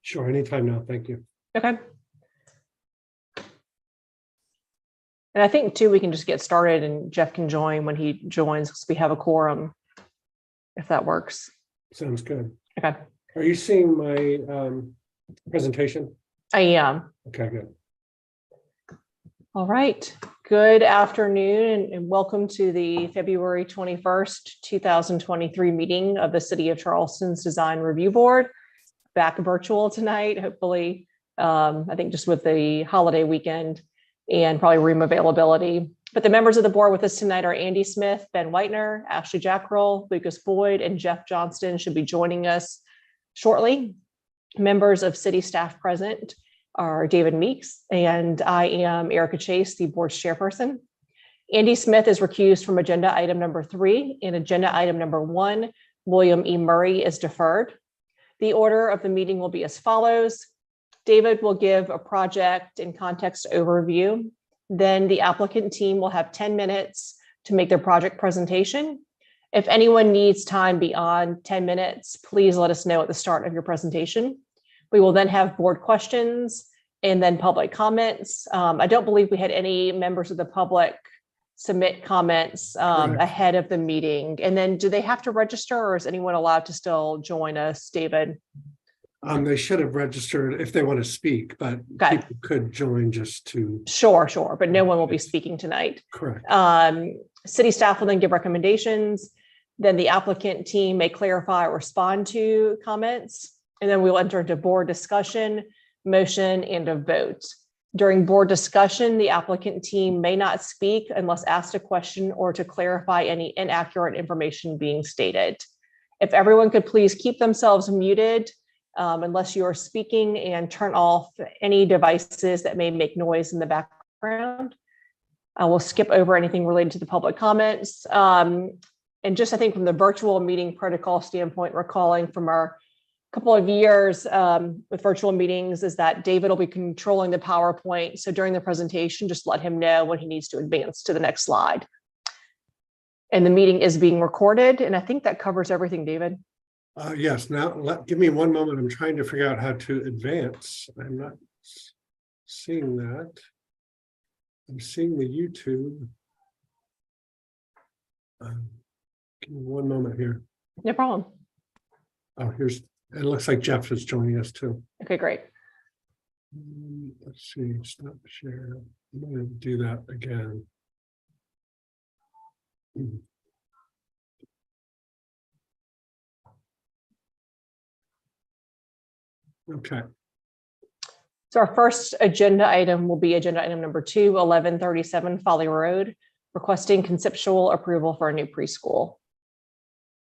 Sure, anytime now. Thank you. Okay. And I think too, we can just get started and Jeff can join when he joins because we have a quorum, if that works. Sounds good. Okay. Are you seeing my presentation? I am. Okay, good. All right. Good afternoon and welcome to the February 21st, 2023 meeting of the City of Charleston's Design Review Board. Back virtual tonight, hopefully, I think just with the holiday weekend and probably room availability. But the members of the board with us tonight are Andy Smith, Ben Whitener, Ashley Jackrell, Lucas Boyd, and Jeff Johnston should be joining us shortly. Members of city staff present are David Meeks, and I am Erica Chase, the board's chairperson. Andy Smith is recused from agenda item number 3, and agenda item number 1, William E. Murray, is deferred. The order of the meeting will be as follows. David will give a project and context overview. Then the applicant team will have 10 minutes to make their project presentation. If anyone needs time beyond 10 minutes, please let us know at the start of your presentation. We will then have board questions and then public comments. I don't believe we had any members of the public submit comments ahead of the meeting. And then do they have to register or is anyone allowed to still join us, David? They should have registered if they want to speak, but people could join just to. Sure. But no one will be speaking tonight. Correct. City staff will then give recommendations. Then the applicant team may clarify or respond to comments. And then we'll enter into board discussion, motion, and a vote. During board discussion, the applicant team may not speak unless asked a question or to clarify any inaccurate information being stated. If everyone could please keep themselves muted unless you are speaking and turn off any devices that may make noise in the background. I will skip over anything related to the public comments. And just I think from the virtual meeting protocol standpoint, recalling from our couple of years with virtual meetings is that David will be controlling the PowerPoint. So during the presentation, just let him know when he needs to advance to the next slide. And the meeting is being recorded. And I think that covers everything, David. Yes, now give me one moment. I'm trying to figure out how to advance. I'm not seeing that. I'm seeing the YouTube. Give me one moment here. No problem. Oh, it looks like Jeff is joining us too. Okay, great. Let's see, stop share. I'm going to do that again. Okay. So our first agenda item will be agenda item number 2, 1137 Folly Road, requesting conceptual approval for a new preschool.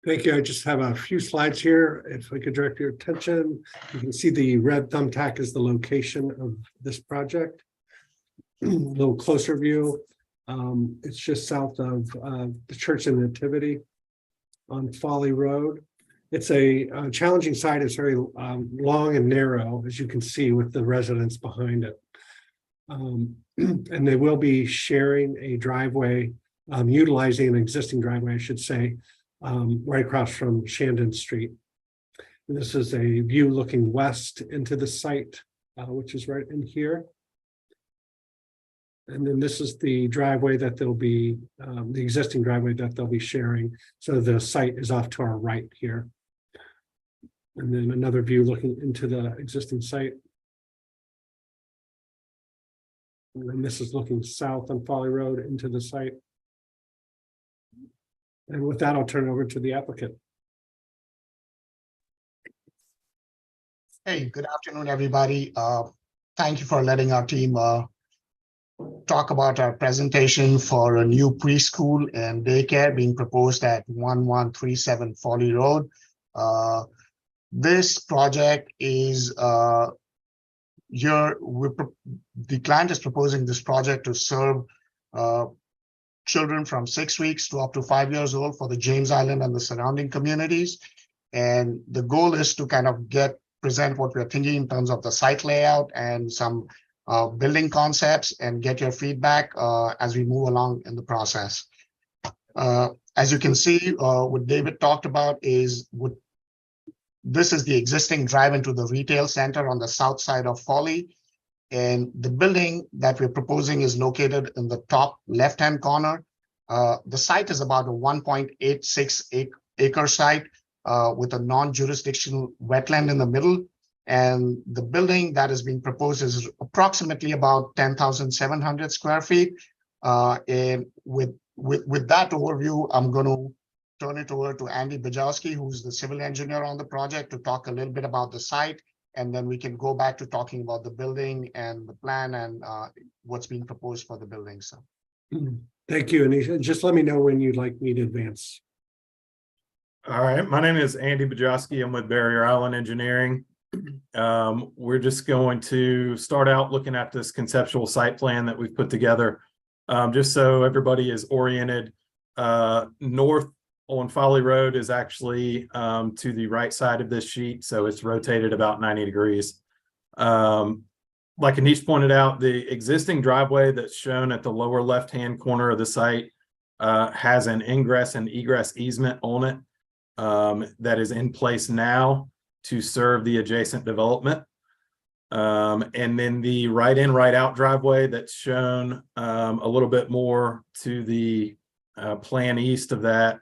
Thank you. I just have a few slides here. If I could direct your attention, you can see the red thumbtack is the location of this project. A little closer view. It's just south of the Church of Nativity on Folly Road. It's a challenging site. It's very long and narrow, as you can see with the residents behind it. And they will be sharing a driveway, utilizing an existing driveway, I should say, right across from Shandon Street. And this is a view looking west into the site, which is right in here. And then this is the driveway that they'll be, the existing driveway that they'll be sharing. So the site is off to our right here. And then another view looking into the existing site. And then this is looking south on Folly Road into the site. And with that, I'll turn it over to the applicant. Hey, good afternoon, everybody. Thank you for letting our team talk about our presentation for a new preschool and daycare being proposed at 1137 Folly Road. This project is the client is proposing this project to serve children from 6 weeks to up to 5 years old for the James Island and the surrounding communities. And the goal is to kind of present what we're thinking in terms of the site layout and some building concepts and get your feedback as we move along in the process. As you can see, what David talked about is this is the existing drive into the retail center on the south side of Foley. And the building that we're proposing is located in the top left-hand corner. The site is about a 1.86 acre site with a non-jurisdictional wetland in the middle. And the building that is being proposed is approximately about 10,700 square feet. And with that overview, I'm going to turn it over to Andy Bajowski, who's the civil engineer on the project, to talk a little bit about the site. And then we can go back to talking about the building and the plan and what's being proposed for the building. So, Thank you. And just let me know when you'd like me to advance. All right, my name is Andy Bajowski. I'm with Barrier Island Engineering. We're just going to start out looking at this conceptual site plan that we've put together, just so everybody is oriented. North on Foley Road is actually to the right side of this sheet, so it's rotated about 90 degrees. Like Anish pointed out, the existing driveway that's shown at the lower left-hand corner of the site has an ingress and egress easement on it that is in place now to serve the adjacent development. And then the right in, right out driveway that's shown a little bit more to the plan east of that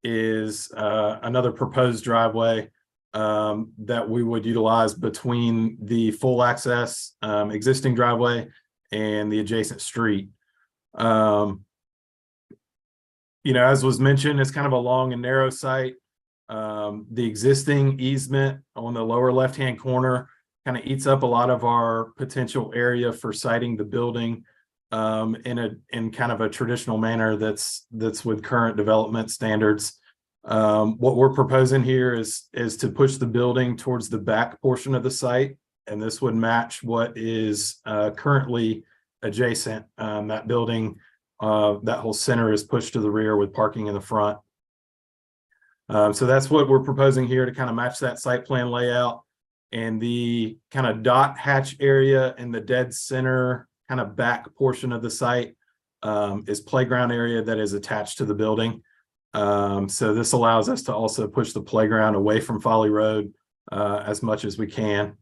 is another proposed driveway that we would utilize between the full access existing driveway and the adjacent street. You know, as was mentioned, it's kind of a long and narrow site. The existing easement on the lower left-hand corner kind of eats up a lot of our potential area for siting the building in kind of a traditional manner that's with current development standards. What we're proposing here is to push the building towards the back portion of the site, and this would match what is currently adjacent. That building, that whole center is pushed to the rear with parking in the front. So that's what we're proposing here to kind of match that site plan layout. And the kind of dot hatch area in the dead center kind of back portion of the site is playground area that is attached to the building. So this allows us to also push the playground away from Foley Road as much as we can.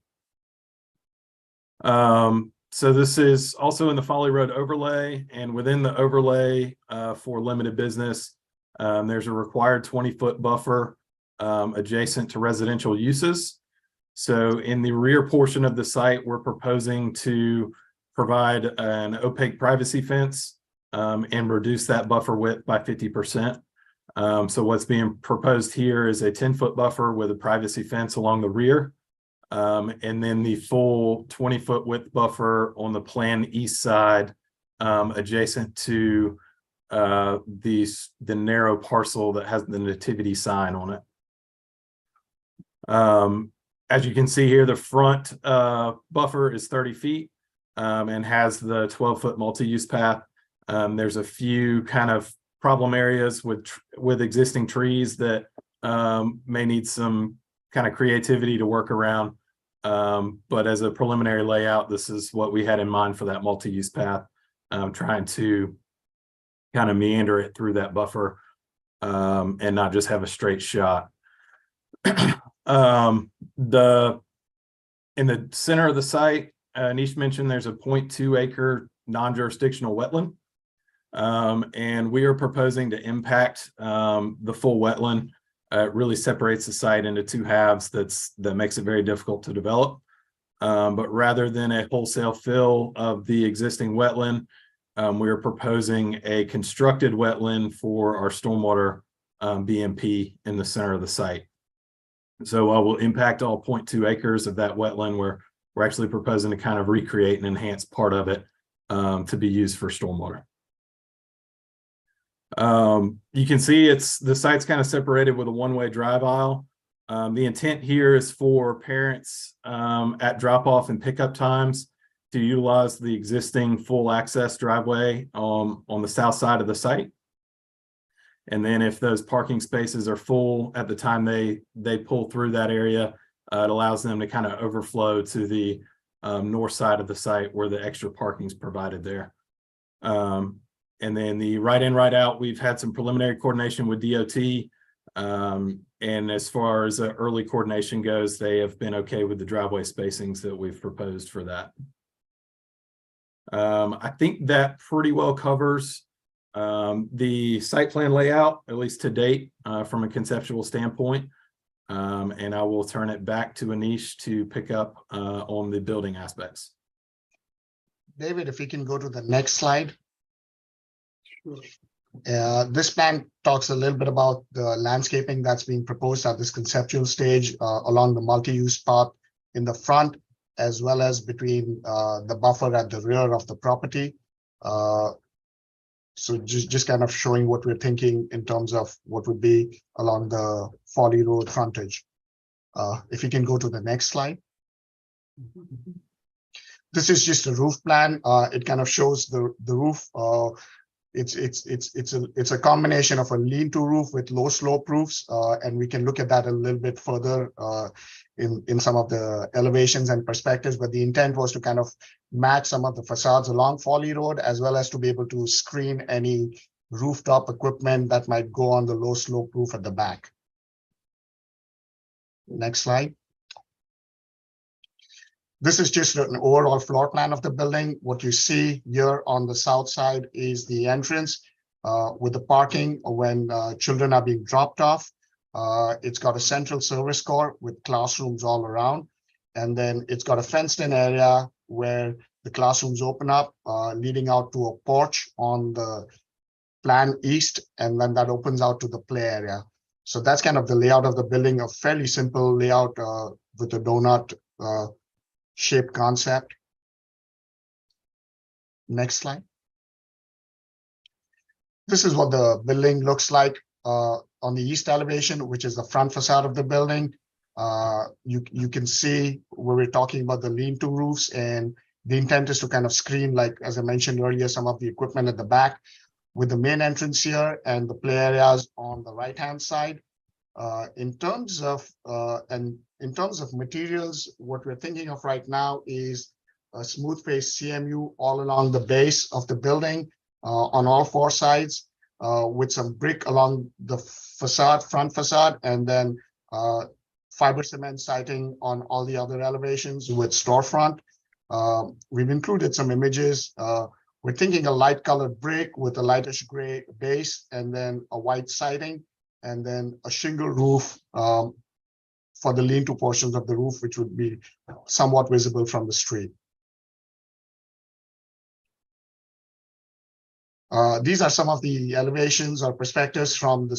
So this is also in the Foley Road overlay, and within the overlay for limited business, there's a required 20-foot buffer adjacent to residential uses. So in the rear portion of the site, we're proposing to provide an opaque privacy fence and reduce that buffer width by 50%. So what's being proposed here is a 10-foot buffer with a privacy fence along the rear, and then the full 20-foot width buffer on the planned east side adjacent to the narrow parcel that has the nativity sign on it. As you can see here, the front buffer is 30 feet and has the 12-foot multi-use path. There's a few kind of problem areas with existing trees that may need some kind of creativity to work around. But as a preliminary layout, this is what we had in mind for that multi-use path, trying to kind of meander it through that buffer and not just have a straight shot. In the center of the site, Anish mentioned there's a 0.2 acre non-jurisdictional wetland. And we are proposing to impact the full wetland. It really separates the site into two halves that makes it very difficult to develop. But rather than a wholesale fill of the existing wetland, we are proposing a constructed wetland for our stormwater BMP in the center of the site. So we'll impact all 0.2 acres of that wetland. We're actually proposing to kind of recreate and enhance part of it to be used for stormwater. You can see the site's kind of separated with a one-way drive aisle. The intent here is for parents at drop-off and pickup times to utilize the existing full access driveway on the south side of the site. And then if those parking spaces are full at the time they pull through that area, it allows them to kind of overflow to the north side of the site where the extra parking is provided there. And then the right in, right out, we've had some preliminary coordination with DOT. And as far as early coordination goes, they have been okay with the driveway spacings that we've proposed for that. I think that pretty well covers the site plan layout, at least to date, from a conceptual standpoint. And I will turn it back to Anish to pick up on the building aspects. David, if we can go to the next slide. This plan talks a little bit about the landscaping that's being proposed at this conceptual stage along the multi-use path in the front, as well as between the buffer at the rear of the property. So just kind of showing what we're thinking in terms of what would be along the Folly Road frontage. If you can go to the next slide. This is just a roof plan. It kind of shows the roof. It's a combination of a lean-to roof with low slope roofs, and we can look at that a little bit further in some of the elevations and perspectives. But the intent was to kind of match some of the facades along Folly Road, as well as to be able to screen any rooftop equipment that might go on the low slope roof at the back. Next slide. This is just an overall floor plan of the building. What you see here on the south side is the entrance with the parking when children are being dropped off. It's got a central service core with classrooms all around. And then it's got a fenced in area where the classrooms open up, leading out to a porch on the plan east, and then that opens out to the play area. So that's kind of the layout of the building, a fairly simple layout with a donut shape concept. Next slide. This is what the building looks like on the east elevation, which is the front facade of the building. You can see where we're talking about the lean-to roofs, and the intent is to kind of screen, like as I mentioned earlier, some of the equipment at the back, with the main entrance here and the play areas on the right-hand side. In terms of materials, what we're thinking of right now is a smooth face CMU all along the base of the building on all four sides, with some brick along the facade, front facade, and then fiber cement siding on all the other elevations with storefront. We've included some images. We're thinking a light colored brick with a lightish gray base, and then a white siding, and then a shingle roof for the lean-to portions of the roof, which would be somewhat visible from the street. These are some of the elevations or perspectives from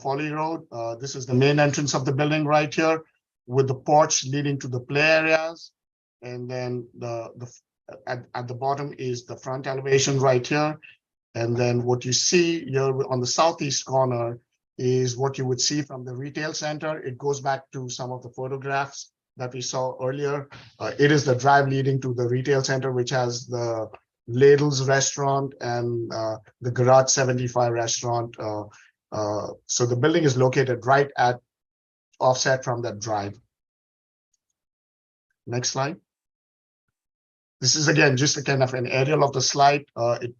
Folly Road. This is the main entrance of the building right here, with the porch leading to the play areas, and then at the bottom is the front elevation right here. And then what you see here on the southeast corner is what you would see from the retail center. It goes back to some of the photographs that we saw earlier. It is the drive leading to the retail center, which has the Ladles restaurant and the Garage 75 restaurant. So the building is located right at offset from that drive. Next slide. This is again just a kind of an aerial of the slide.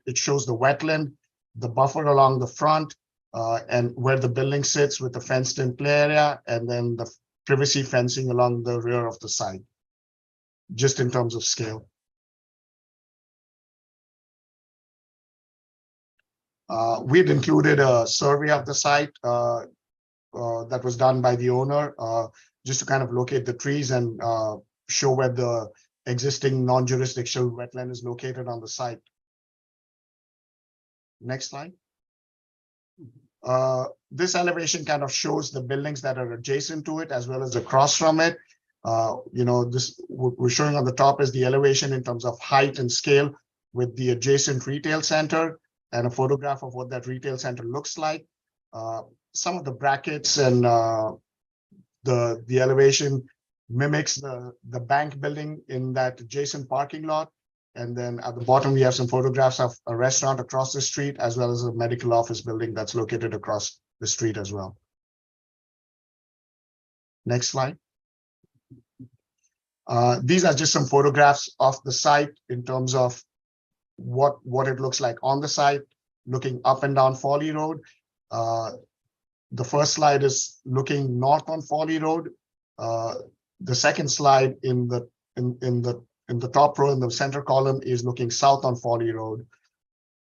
It shows the wetland, the buffer along the front, and where the building sits with the fenced-in play area, and then the privacy fencing along the rear of the site, just in terms of scale. We had included a survey of the site that was done by the owner, just to kind of locate the trees and show where the existing non-jurisdictional wetland is located on the site. Next slide. This elevation kind of shows the buildings that are adjacent to it as well as across from it. This what we're showing on the top is the elevation in terms of height and scale with the adjacent retail center, and a photograph of what that retail center looks like. Some of the brackets and the elevation mimics the bank building in that adjacent parking lot. And then at the bottom, we have some photographs of a restaurant across the street, as well as a medical office building that's located across the street as well. Next slide. These are just some photographs of the site in terms of what it looks like on the site, looking up and down Foley Road. The first slide is looking north on Foley Road. The second slide in the top row in the center column is looking south on Foley Road.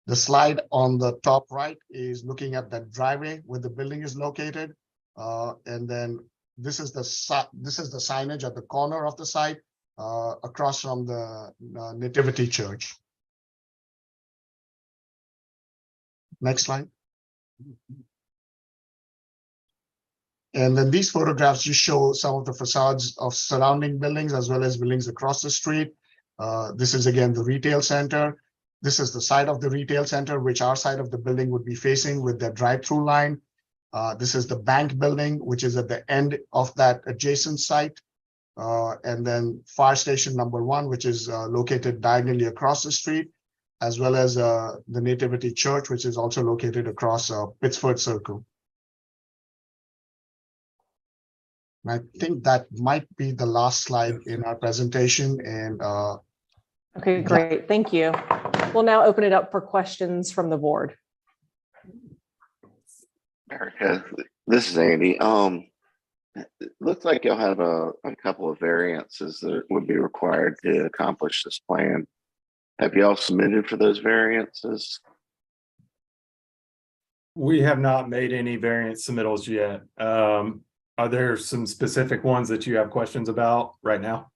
The slide on the top right is looking at that driveway where the building is located. And then this is the signage at the corner of the site across from the Nativity Church. Next slide. And then these photographs just show some of the facades of surrounding buildings as well as buildings across the street. This is again the retail center. This is the side of the retail center, which our side of the building would be facing with the drive-through line. This is the bank building, which is at the end of that adjacent site. And then fire station number 1, which is located diagonally across the street, as well as the Nativity Church, which is also located across Pittsford Circle. And I think that might be the last slide in our presentation. And Okay, great. Thank you. We'll now open it up for questions from the board. Erica, this is Andy. It looks like you'll have a couple of variances that would be required to accomplish this plan. Have you all submitted for those variances? We have not made any variance submittals yet. Are there some specific ones that you have questions about right now?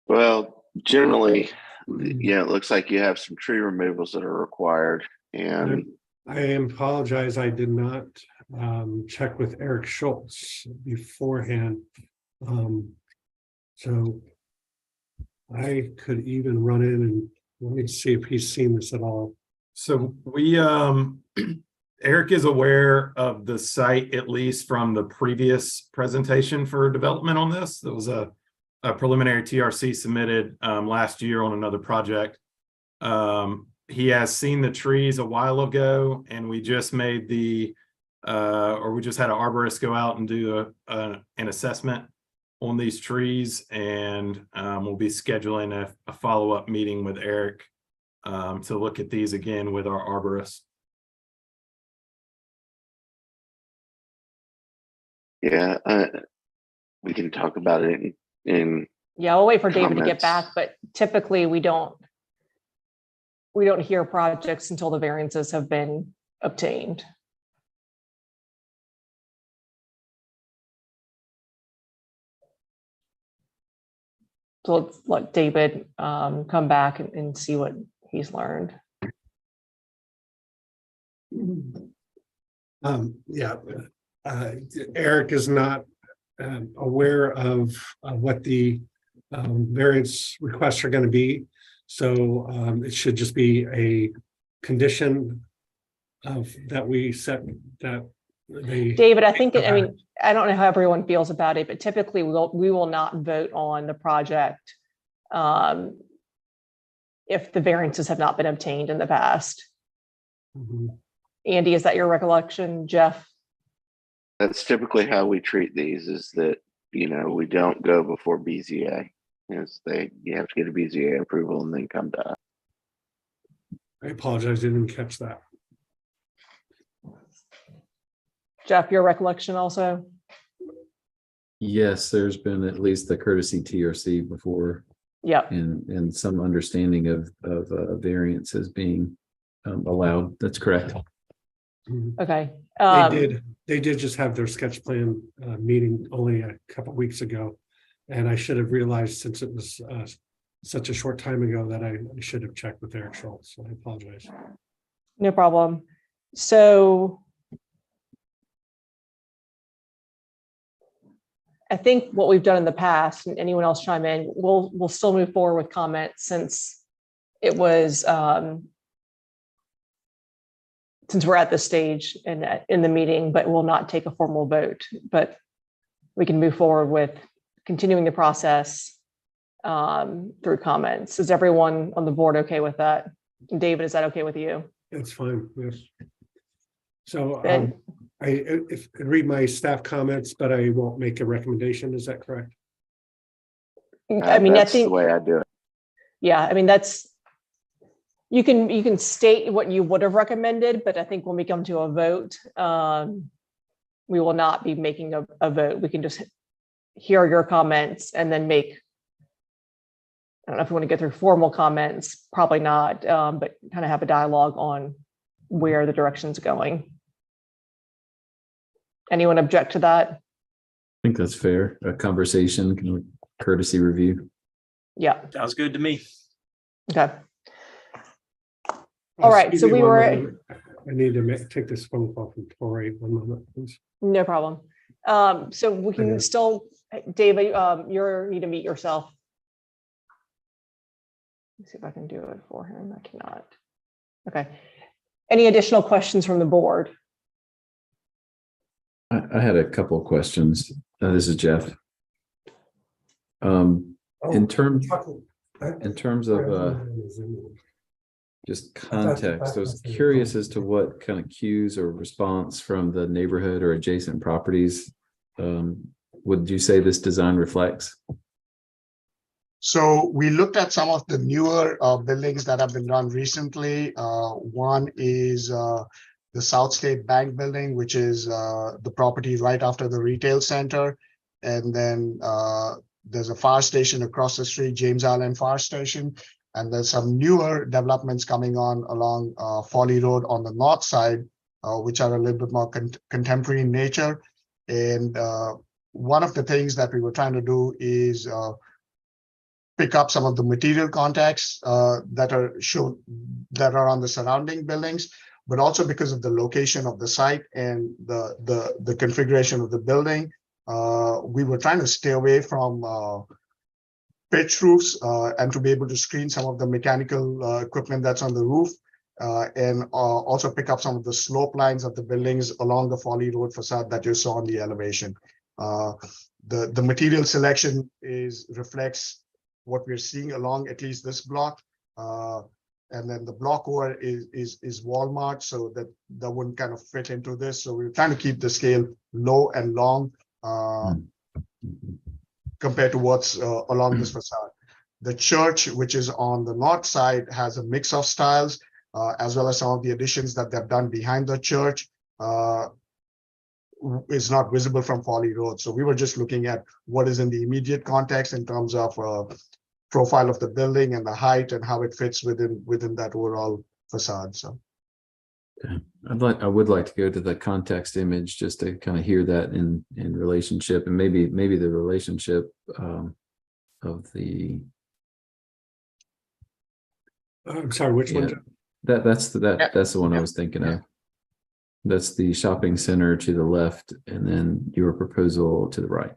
Well, generally, yeah, it looks like you have some tree removals that are required. And I apologize, I did not check with Eric Schultz beforehand. So I could even run in and let me see if he's seen this at all. So we, Eric is aware of the site, at least from the previous presentation for development on this. There was a preliminary TRC submitted last year on another project. He has seen the trees a while ago, and we just made we just had an arborist go out and do an assessment on these trees, and we'll be scheduling a follow-up meeting with Eric to look at these again with our arborist. yeah, we can talk about it in Yeah, we'll wait for David to get comments. back, but typically we don't hear projects until the variances have been obtained. So let's let David come back and see what he's learned. Yeah, Eric is not aware of what the variance requests are going to be. So it should just be a condition of that we set that they. David, I think, I mean, I don't know how everyone feels about it, but typically we will not vote on the project if the variances have not been obtained in the past. Mhm. Andy, is that your recollection? Jeff? That's typically how we treat these, is that, you know, we don't go before BZA. You have to get a BZA approval and then come to us. I apologize, I didn't catch that. Jeff, your recollection also? Yes, there's been at least the courtesy TRC before, Yep. and some understanding of variances being allowed. That's correct. Mhm. Okay. They did just have their sketch plan meeting only a couple weeks ago. And I should have realized, since it was such a short time ago, that I should have checked with Eric Schultz. So I apologize. No problem. So I think what we've done in the past, and anyone else chime in, we'll still move forward with comments since it was since we're at this stage in the meeting, but we'll not take a formal vote. But we can move forward with continuing the process through comments. Is everyone on the board okay with that? David, is that okay with you? It's fine, yes. So Good. I read my staff comments, but I won't make a recommendation. Is that correct? I mean, I That's the think, way I do it. yeah, I mean, that's, you can state what you would have recommended, but I think when we come to a vote, we will not be making a vote. We can just hear your comments and then make, I don't know if you want to get through formal comments, probably not, but kind of have a dialogue on where the direction's going. Anyone object to that? I think that's fair. A conversation, kind of courtesy review. Yeah, Sounds good to me. okay. All right, Excuse so me we one were, moment. I need to take this phone call from Tori. 1 moment, please. no problem. So we can Okay. still, David, you need to mute yourself. Let's see if I can do it for him. I cannot. Okay. Any additional questions from the board? I had a couple of questions. This is Jeff. In terms of just context, I was curious as to what kind of cues or response from the neighborhood or adjacent properties would you say this design reflects? So we looked at some of the newer buildings that have been done recently. One is the South State Bank building, which is the property right after the retail center. And then there's a fire station across the street, James Island Fire Station. And there's some newer developments coming on along Folly Road on the north side, which are a little bit more contemporary in nature. And one of the things that we were trying to do is pick up some of the material contacts that are on the surrounding buildings, but also because of the location of the site and the configuration of the building, we were trying to stay away from pitch roofs and to be able to screen some of the mechanical equipment that's on the roof and also pick up some of the slope lines of the buildings along the Folly Road facade that you saw on the elevation. The material selection reflects what we're seeing along at least this block. And then the block over is Walmart, so that wouldn't kind of fit into this. So we're trying to keep the scale low and long compared to what's along this facade. The church, which is on the north side, has a mix of styles, as well as some of the additions that they've done behind the church is not visible from Folly Road. So we were just looking at what is in the immediate context in terms of profile of the building and the height and how it fits within that overall facade. So I would like to go to the context image just to kind of hear that in relationship, and maybe the relationship of the. I'm sorry, which one? Yeah, that's the one I was thinking of. That's the shopping center to the left, and then your proposal to the right.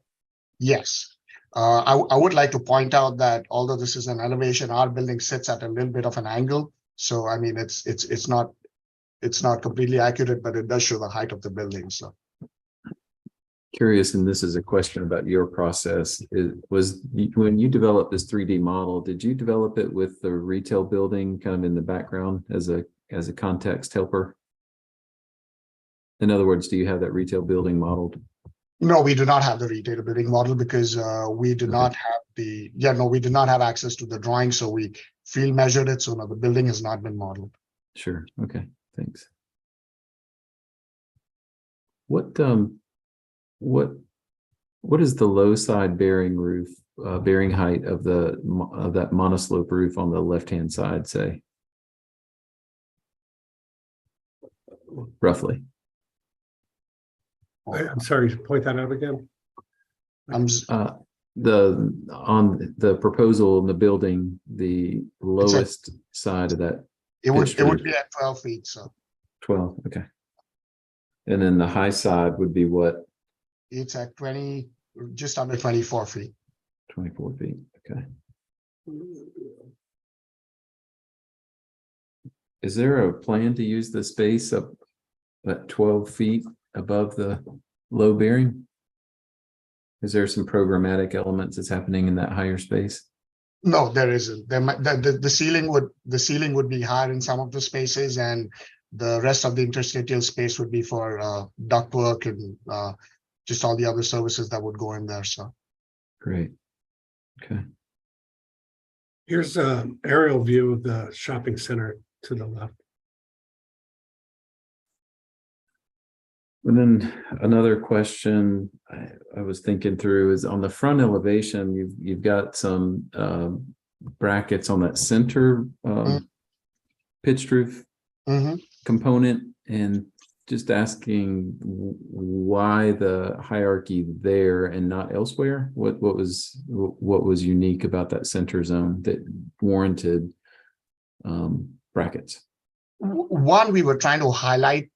Yes. I would like to point out that although this is an elevation, our building sits at a little bit of an angle. So I mean, it's not completely accurate, but it does show the height of the building. So Curious, and this is a question about your process. When you developed this 3D model, did you develop it with the retail building kind of in the background as a context helper? In other words, do you have that retail building modeled? no, we do not have the retail building model because we do not have we do not have access to the drawing. So we field measured it. So no, the building has not been modeled. Sure. Okay. Thanks. What is the low side bearing roof, bearing height of that monoslope roof on the left-hand side, say? Roughly. I'm sorry, point that out again. I'm On the proposal in the building, the lowest side of that. it would roof. be at 12 feet. So 12. Okay. And then the high side would be what? it's at 20, just under 24 feet. 24 feet. Okay. Is there a plan to use the space up at 12 feet above the low bearing? Is there some programmatic elements that's happening in that higher space? No, there isn't. The ceiling would be higher in some of the spaces, and the rest of the interstitial space would be for ductwork and just all the other services that would go in there. So Great. Okay. Here's an aerial view of the shopping center to the left. And then another question I was thinking through is on the front elevation, you've got some brackets on that center pitched roof Mhm. component, and just asking why the hierarchy there and not elsewhere? What was unique about that center zone that warranted brackets? One, we were trying to highlight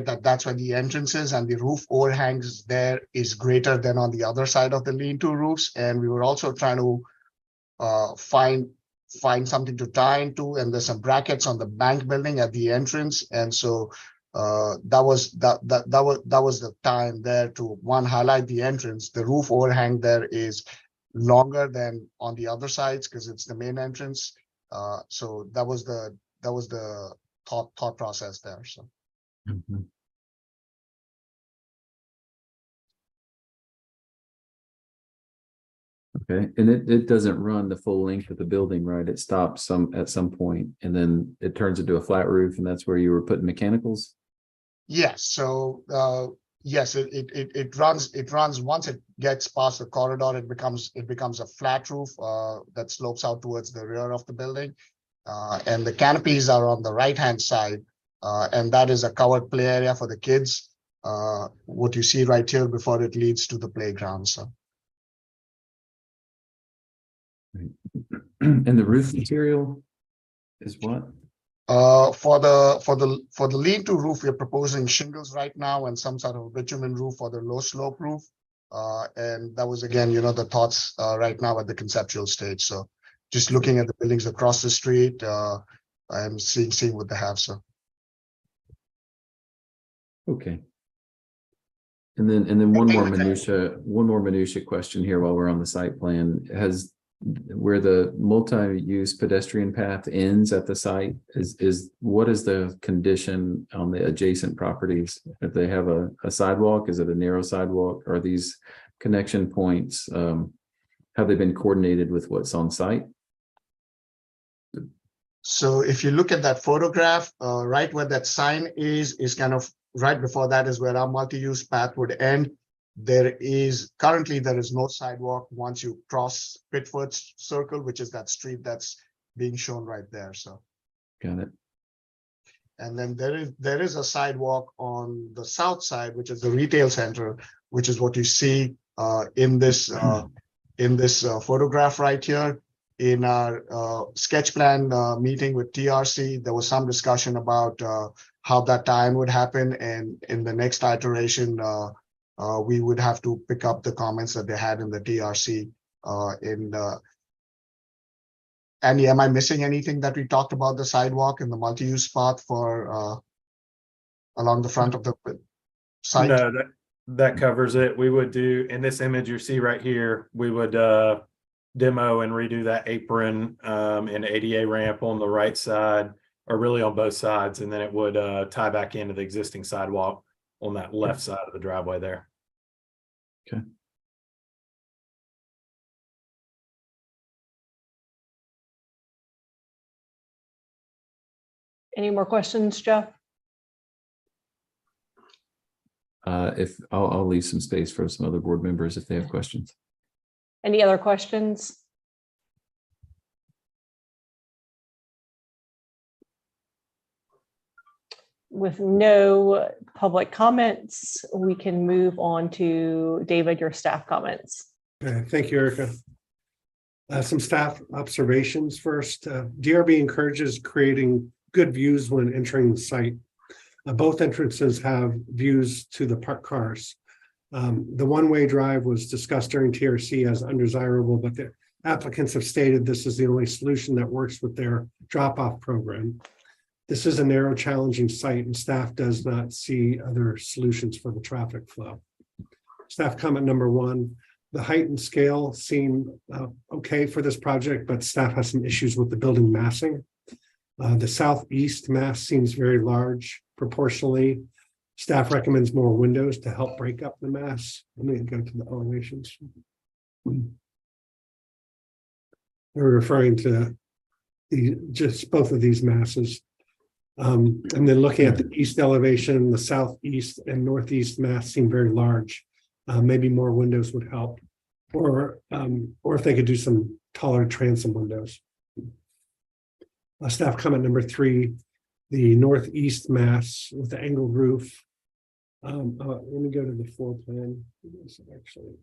that that's where the entrance is, and the roof overhangs there is greater than on the other side of the lean-to roofs. And we were also trying to find something to tie into, and there's some brackets on the bank building at the entrance. And so that was the time there to one, highlight the entrance. The roof overhang there is longer than on the other sides because it's the main entrance. So that was the thought process there. So. Mhm. Okay, and it doesn't run the full length of the building, right? It stops at some point, and then it turns into a flat roof, and that's where you were putting mechanicals? Yes, so yes, it runs once it gets past the corridor, it becomes a flat roof that slopes out towards the rear of the building. And the canopies are on the right-hand side, and that is a covered play area for the kids. What you see right here before it leads to the playground. So. And the roof material is what? For the lean-to roof, we're proposing shingles right now and some sort of bitumen roof for the low slope roof. And that was again, the thoughts right now at the conceptual stage. So just looking at the buildings across the street and seeing what they have. So. Okay. And then one more minutia question here while we're on the site plan. Where the multi-use pedestrian path ends at the site is what is the condition on the adjacent properties? If they have a sidewalk, is it a narrow sidewalk? Are these connection points, have they been coordinated with what's on site? So if you look at that photograph, right where that sign is kind of right before that is where our multi-use path would end. Currently there is no sidewalk once you cross Pitford's Circle, which is that street that's being shown right there. So. Got it. And then there is a sidewalk on the south side, which is the retail center, which is what you see in this photograph right here. In our sketch plan meeting with TRC, there was some discussion about how that time would happen, and in the next iteration, we would have to pick up the comments that they had in the TRC. Andy, am I missing anything that we talked about the sidewalk and the multi-use path for along the front of the site? No, that covers it. We would do, in this image you see right here, we would demo and redo that apron and ADA ramp on the right side, or really on both sides, and then it would tie back into the existing sidewalk on that left side of the driveway there. Okay. Any more questions, Jeff? If I'll leave some space for some other board members if they have questions. Any other questions? With no public comments, we can move on to David, your staff comments. Okay, thank you, Erica. Some staff observations first. DRB encourages creating good views when entering the site. Both entrances have views to the parked cars. The one-way drive was discussed during TRC as undesirable, but the applicants have stated this is the only solution that works with their drop-off program. This is a narrow, challenging site, and staff does not see other solutions for the traffic flow. Staff comment number one, the height and scale seem okay for this project, but staff has some issues with the building massing. The southeast mass seems very large proportionally. Staff recommends more windows to help break up the mass. Let me go to the elevations. We're referring to just both of these masses. And then looking at the east elevation, the southeast and northeast mass seem very large. Maybe more windows would help, or if they could do some taller transom windows. Staff comment number 3, the northeast mass with the angled roof. Let me go to the floor plan. Actually.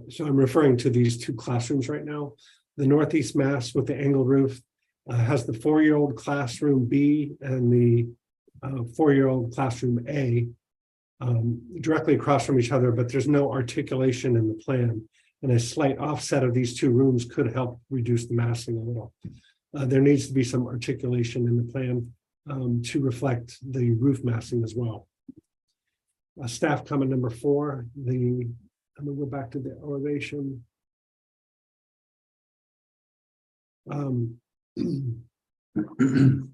So I'm referring to these 2 classrooms right now. The northeast mass with the angled roof has the 4-year-old classroom B and the 4-year-old classroom A directly across from each other, but there's no articulation in the plan. And a slight offset of these 2 rooms could help reduce the massing a little. There needs to be some articulation in the plan to reflect the roof massing as well. Staff comment number 4, I'm gonna go back to the elevation. The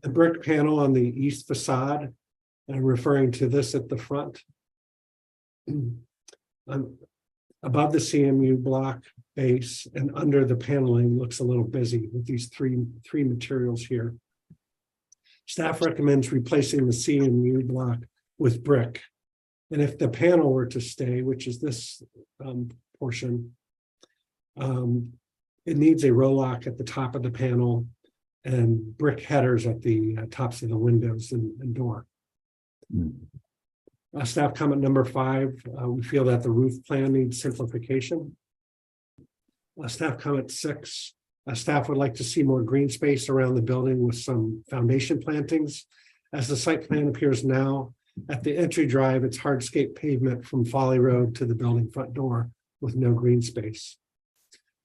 brick panel on the east facade, I'm referring to this at the front. Above the CMU block base and under the paneling looks a little busy with these three materials here. Staff recommends replacing the CMU block with brick. And if the panel were to stay, which is this portion, it needs a row lock at the top of the panel and brick headers at the tops of the windows and door. Staff comment number 5, we feel that the roof plan needs simplification. Staff comment 6, staff would like to see more green space around the building with some foundation plantings. As the site plan appears now, at the entry drive, it's hardscape pavement from Folly Road to the building front door with no green space.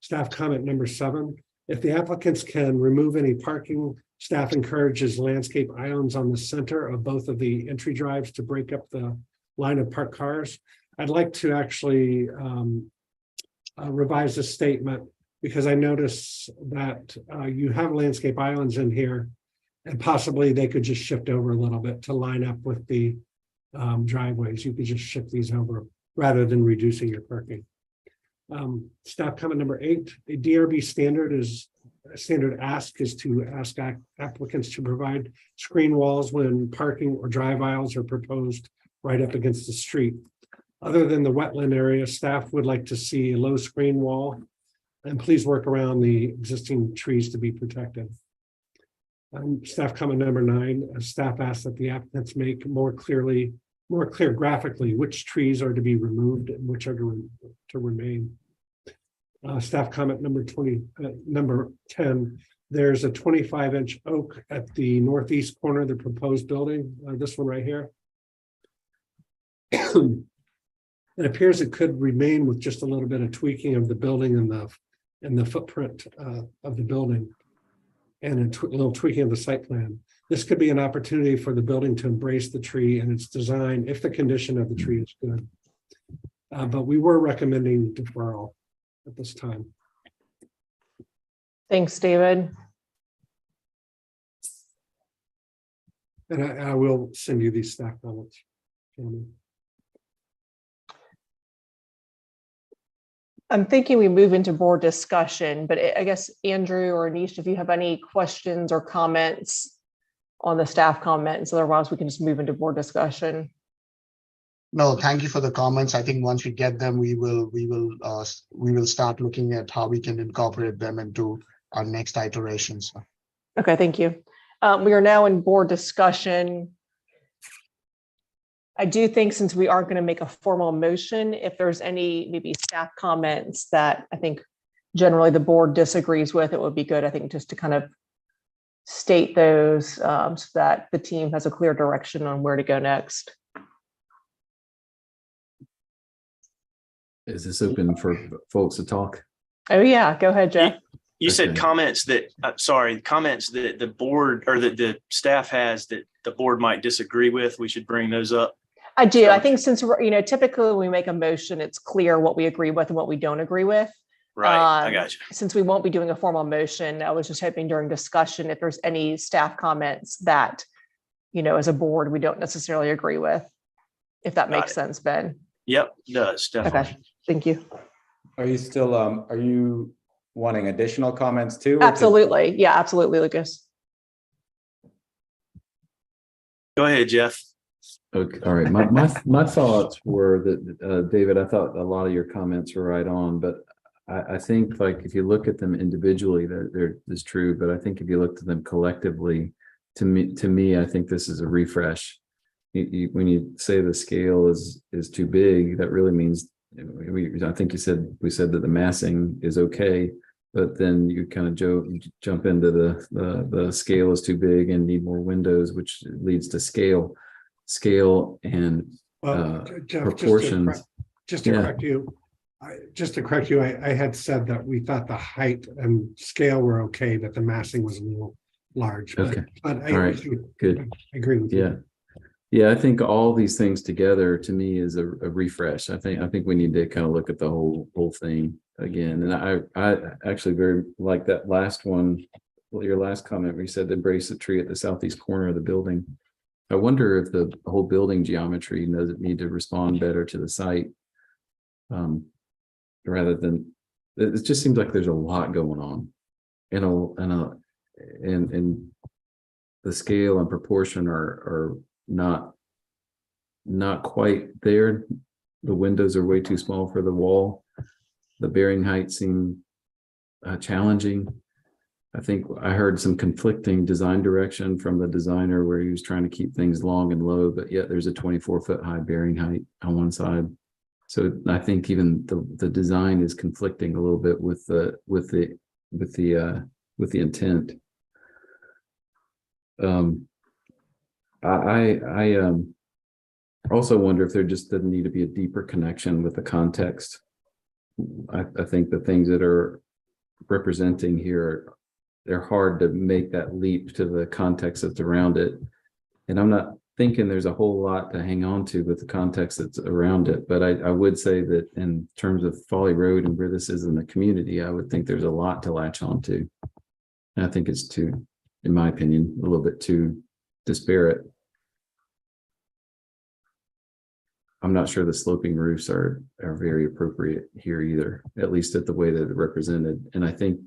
Staff comment number 7, if the applicants can remove any parking, staff encourages landscape islands on the center of both of the entry drives to break up the line of parked cars. I'd like to actually revise this statement because I notice that you have landscape islands in here and possibly they could just shift over a little bit to line up with the driveways. You could just shift these over rather than reducing your parking. Staff comment number 8, a DRB standard is ask is to ask applicants to provide screen walls when parking or drive aisles are proposed right up against the street. Other than the wetland area, staff would like to see a low screen wall and please work around the existing trees to be protected. Staff comment number 9, staff asks that the applicants make more clear graphically which trees are to be removed and which are to remain. Staff comment number 10, there's a 25-inch oak at the northeast corner of the proposed building, this one right here. It appears it could remain with just a little bit of tweaking of the building and the footprint of the building and a little tweaking of the site plan. This could be an opportunity for the building to embrace the tree and its design if the condition of the tree is good. But we were recommending deferral at this time. Thanks, David. And I will send you these staff comments. I'm thinking we move into board discussion, but I guess Andrew or Anish, if you have any questions or comments on the staff comments, otherwise we can just move into board discussion. No, thank you for the comments. I think once we get them, we will start looking at how we can incorporate them into our next iterations. Okay, thank you. We are now in board discussion. I do think since we aren't going to make a formal motion, if there's any maybe staff comments that I think generally the board disagrees with, it would be good, I think, just to kind of state those so that the team has a clear direction on where to go next. Is this open for folks to talk? Oh yeah, go ahead, Jeff. You said Okay. comments that, comments that the board or that the staff has that the board might disagree with. We should bring those up. I do. I think since we're, typically when we make a motion, it's clear what we agree with and what we don't agree with. Right. I got you. Since we won't be doing a formal motion, I was just hoping during discussion, if there's any staff comments that, as a board, we don't necessarily agree with. if that Got makes it. sense, Ben. Yep, it does, definitely. Okay, thank you. Are you still, are you wanting additional comments too? or did- Absolutely. Yeah, absolutely, Lucas. Go ahead, Jeff. Okay, all right. My thoughts were that, David, I thought a lot of your comments were right on, but I think like if you look at them individually, that is true. But I think if you look at them collectively, to me, I think this is a refresh. When you say the scale is too big, that really means I think we said that the massing is okay, but then you kind of jump into the scale is too big and need more windows, which leads to scale and Well, Jeff, proportions. just to Yeah. correct you, I had said that we thought the height and scale were okay, that the massing was a little large. But, Okay. but All right. Good. I agree with you. Yeah. Yeah, I think all these things together to me is a refresh. I think we need to kind of look at the whole thing again. And I actually very like that last one, your last comment where you said embrace the tree at the southeast corner of the building. I wonder if the whole building geometry doesn't need to respond better to the site. Rather than, it just seems like there's a lot going on. And the scale and proportion are not quite there. The windows are way too small for the wall. The bearing heights seem challenging. I think I heard some conflicting design direction from the designer where he was trying to keep things long and low, but yet there's a 24-foot high bearing height on one side. So I think even the design is conflicting a little bit with the intent. I also wonder if there just doesn't need to be a deeper connection with the context. I think the things that are representing here, they're hard to make that leap to the context that's around it. And I'm not thinking there's a whole lot to hang on to with the context that's around it. But I would say that in terms of Folly Road and where this is in the community, I would think there's a lot to latch on to. And I think it's too, in my opinion, a little bit too disparate. I'm not sure the sloping roofs are very appropriate here either, at least at the way that they're represented. And I think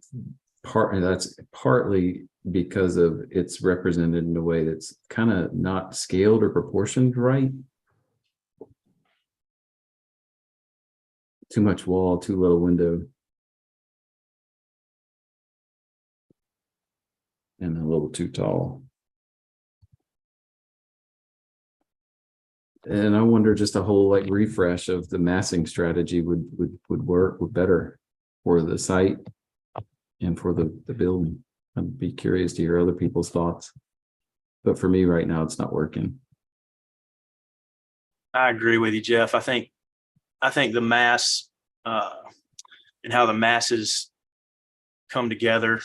that's partly because of it's represented in a way that's kind of not scaled or proportioned right. Too much wall, too little window. And a little too tall. And I wonder just a whole like refresh of the massing strategy would work better for the site and for the building. I'd be curious to hear other people's thoughts. But for me right now, it's not working. I agree with you, Jeff. I think the mass and how the masses come together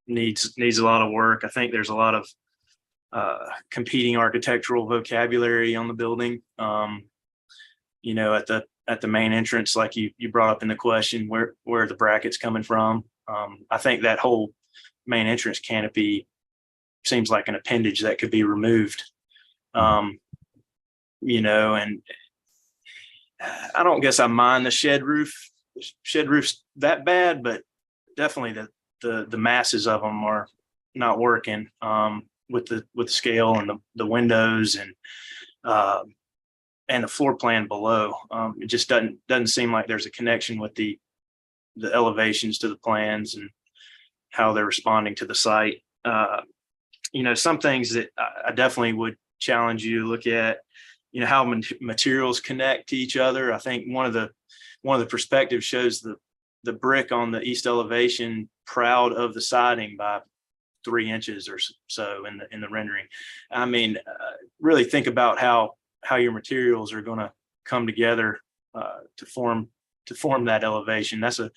needs a lot of work. I think there's a lot of competing architectural vocabulary on the building. You know, at the main entrance, like you brought up in the question, where the brackets coming from. I think that whole main entrance canopy seems like an appendage that could be removed. You know, and I don't guess I mind the shed roof's that bad, but definitely the masses of them are not working. With the scale and the windows and the floor plan below. It just doesn't seem like there's a connection with the elevations to the plans and how they're responding to the site. You know, some things that I definitely would challenge you to look at, you know, how materials connect to each other. I think one of the perspectives shows the brick on the east elevation proud of the siding by 3 inches or so in the rendering. I mean, really think about how your materials are going to come together to form that elevation. That's a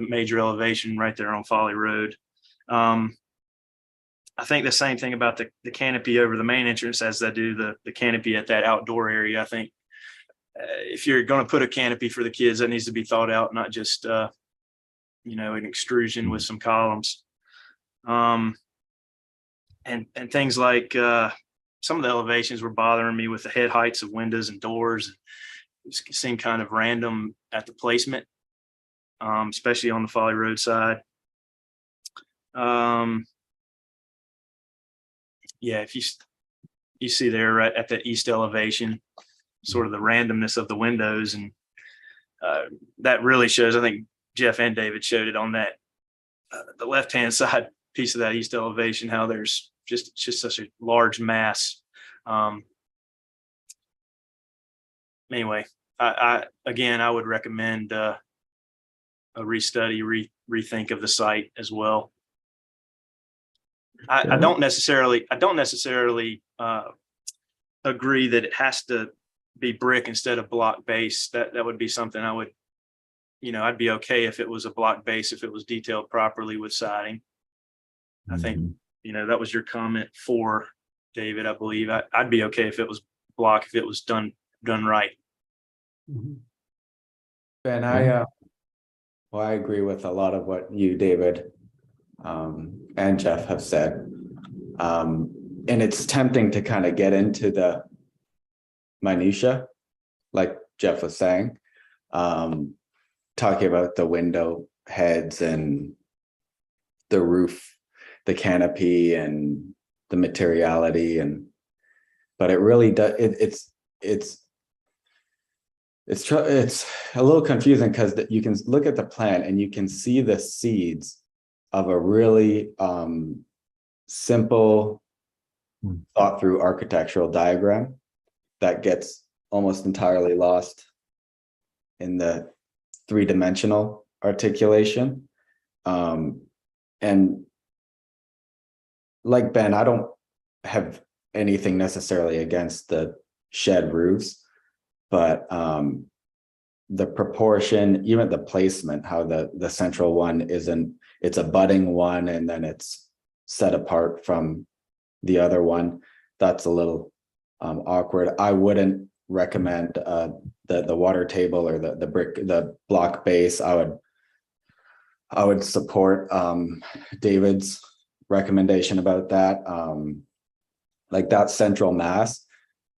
major elevation right there on Folly Road. I think the same thing about the canopy over the main entrance as I do the canopy at that outdoor area. I think if you're going to put a canopy for the kids, that needs to be thought out, not just you know, an extrusion with some columns. And things like some of the elevations were bothering me with the head heights of windows and doors. It seemed kind of random at the placement, especially on the Folly Road side. Yeah, if you see there right at the east elevation, sort of the randomness of the windows, and that really shows. I think Jeff and David showed it on that the left-hand side piece of that east elevation, how there's just such a large mass. Anyway, I would recommend a restudy, rethink of the site as well. I don't necessarily agree that it has to be brick instead of block base. That would be something I would, I'd be okay if it was a block base, if it was detailed properly with siding. I think, that was your comment for David, I believe. I'd be okay if it was block, if it was done right. Ben, I agree with a lot of what you, David, and Jeff have said. And it's tempting to kind of get into the minutia, like Jeff was saying, talking about the window heads and the roof, the canopy and the materiality, but it really does, it's a little confusing because you can look at the plan and you can see the seeds of a really simple, thought through architectural diagram that gets almost entirely lost in the three-dimensional articulation. And like Ben, I don't have anything necessarily against the shed roofs, but the proportion, even the placement, how the central one it's a budding one and then it's set apart from the other one, that's a little awkward. I wouldn't recommend the water table or the block base. I would support David's recommendation about that. Like that central mass,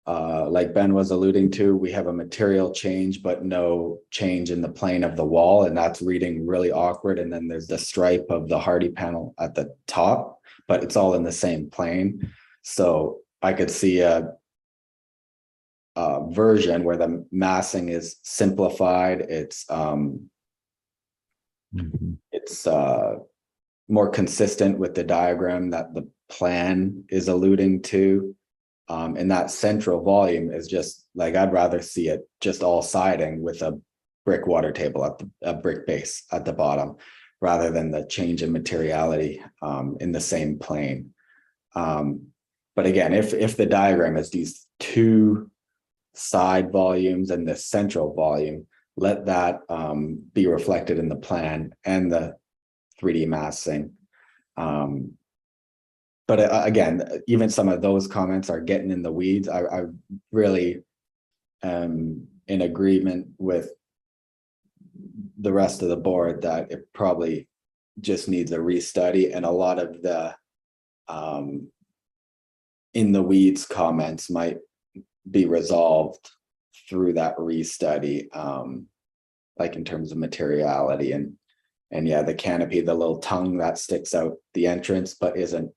like Ben was alluding to, we have a material change, but no change in the plane of the wall, and that's reading really awkward. And then there's the stripe of the hardy panel at the top, but it's all in the same plane. So I could see a version where the massing is simplified. It's more consistent with the diagram that the plan is alluding to. And that central volume is just like, I'd rather see it just all siding with a brick water table at a brick base at the bottom, rather than the change in materiality in the same plane. But again, if the diagram is these two side volumes and the central volume, let that be reflected in the plan and the 3D massing. But again, even some of those comments are getting in the weeds. I really am in agreement with the rest of the board that it probably just needs a restudy, and a lot of the in the weeds comments might be resolved through that restudy, like in terms of materiality and yeah, the canopy, the little tongue that sticks out the entrance but isn't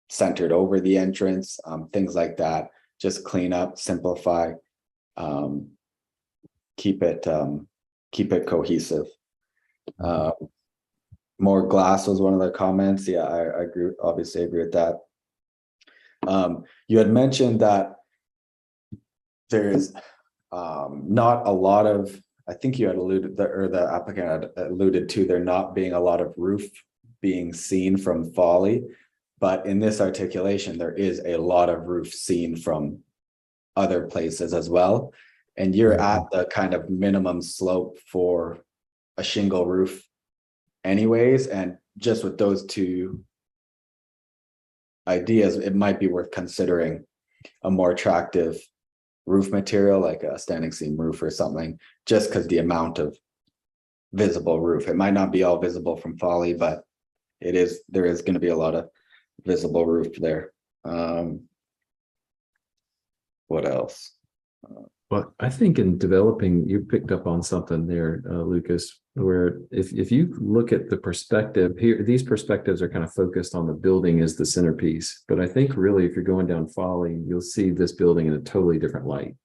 centered over the entrance, things like that. Just clean up, simplify, keep it cohesive. More glass was one of the comments. Yeah, I agree, obviously agree with that. You had mentioned that there's not a lot of, I think you had alluded, or the applicant had alluded to there not being a lot of roof being seen from Folly, but in this articulation, there is a lot of roof seen from other places as well. And you're at the kind of minimum slope for a shingle roof anyways. And just with those two ideas, it might be worth considering a more attractive roof material, like a standing seam roof or something, just because the amount of visible roof, it might not be all visible from Folly, but there is going to be a lot of visible roof there. What else? But I think in developing, you picked up on something there, Lucas, where if you look at the perspective here, these perspectives are kind of focused on the building as the centerpiece. But I think really, if you're going down Folly, you'll see this building in a totally different light.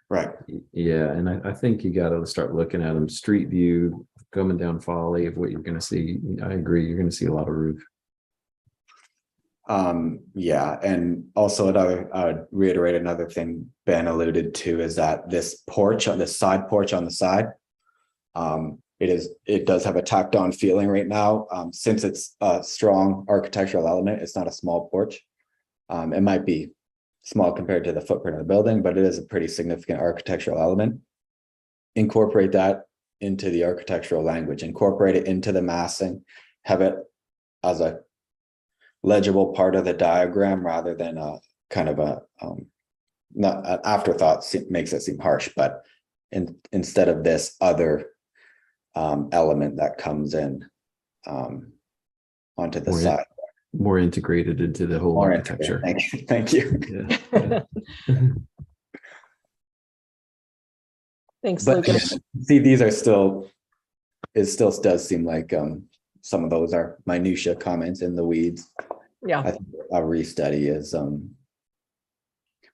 Right. Yeah, and I think you got to start looking at them street view, coming down Folly of what you're going to see. I agree, you're going to see a lot of roof. Yeah, and also reiterate another thing Ben alluded to is that this porch on the side porch on the side, it does have a tacked on feeling right now. Since it's a strong architectural element, it's not a small porch. It might be small compared to the footprint of the building, but it is a pretty significant architectural element. Incorporate that into the architectural language, incorporate it into the massing, have it as a legible part of the diagram rather than a kind of a not an afterthought. Makes it seem harsh, but instead of this other element that comes in onto the side, more integrated into the whole more architecture. Thank you. Yeah. Thanks, But Lucas. see, these are still, it still does seem like some of those are minutia comments in the weeds. Yeah. I think a restudy is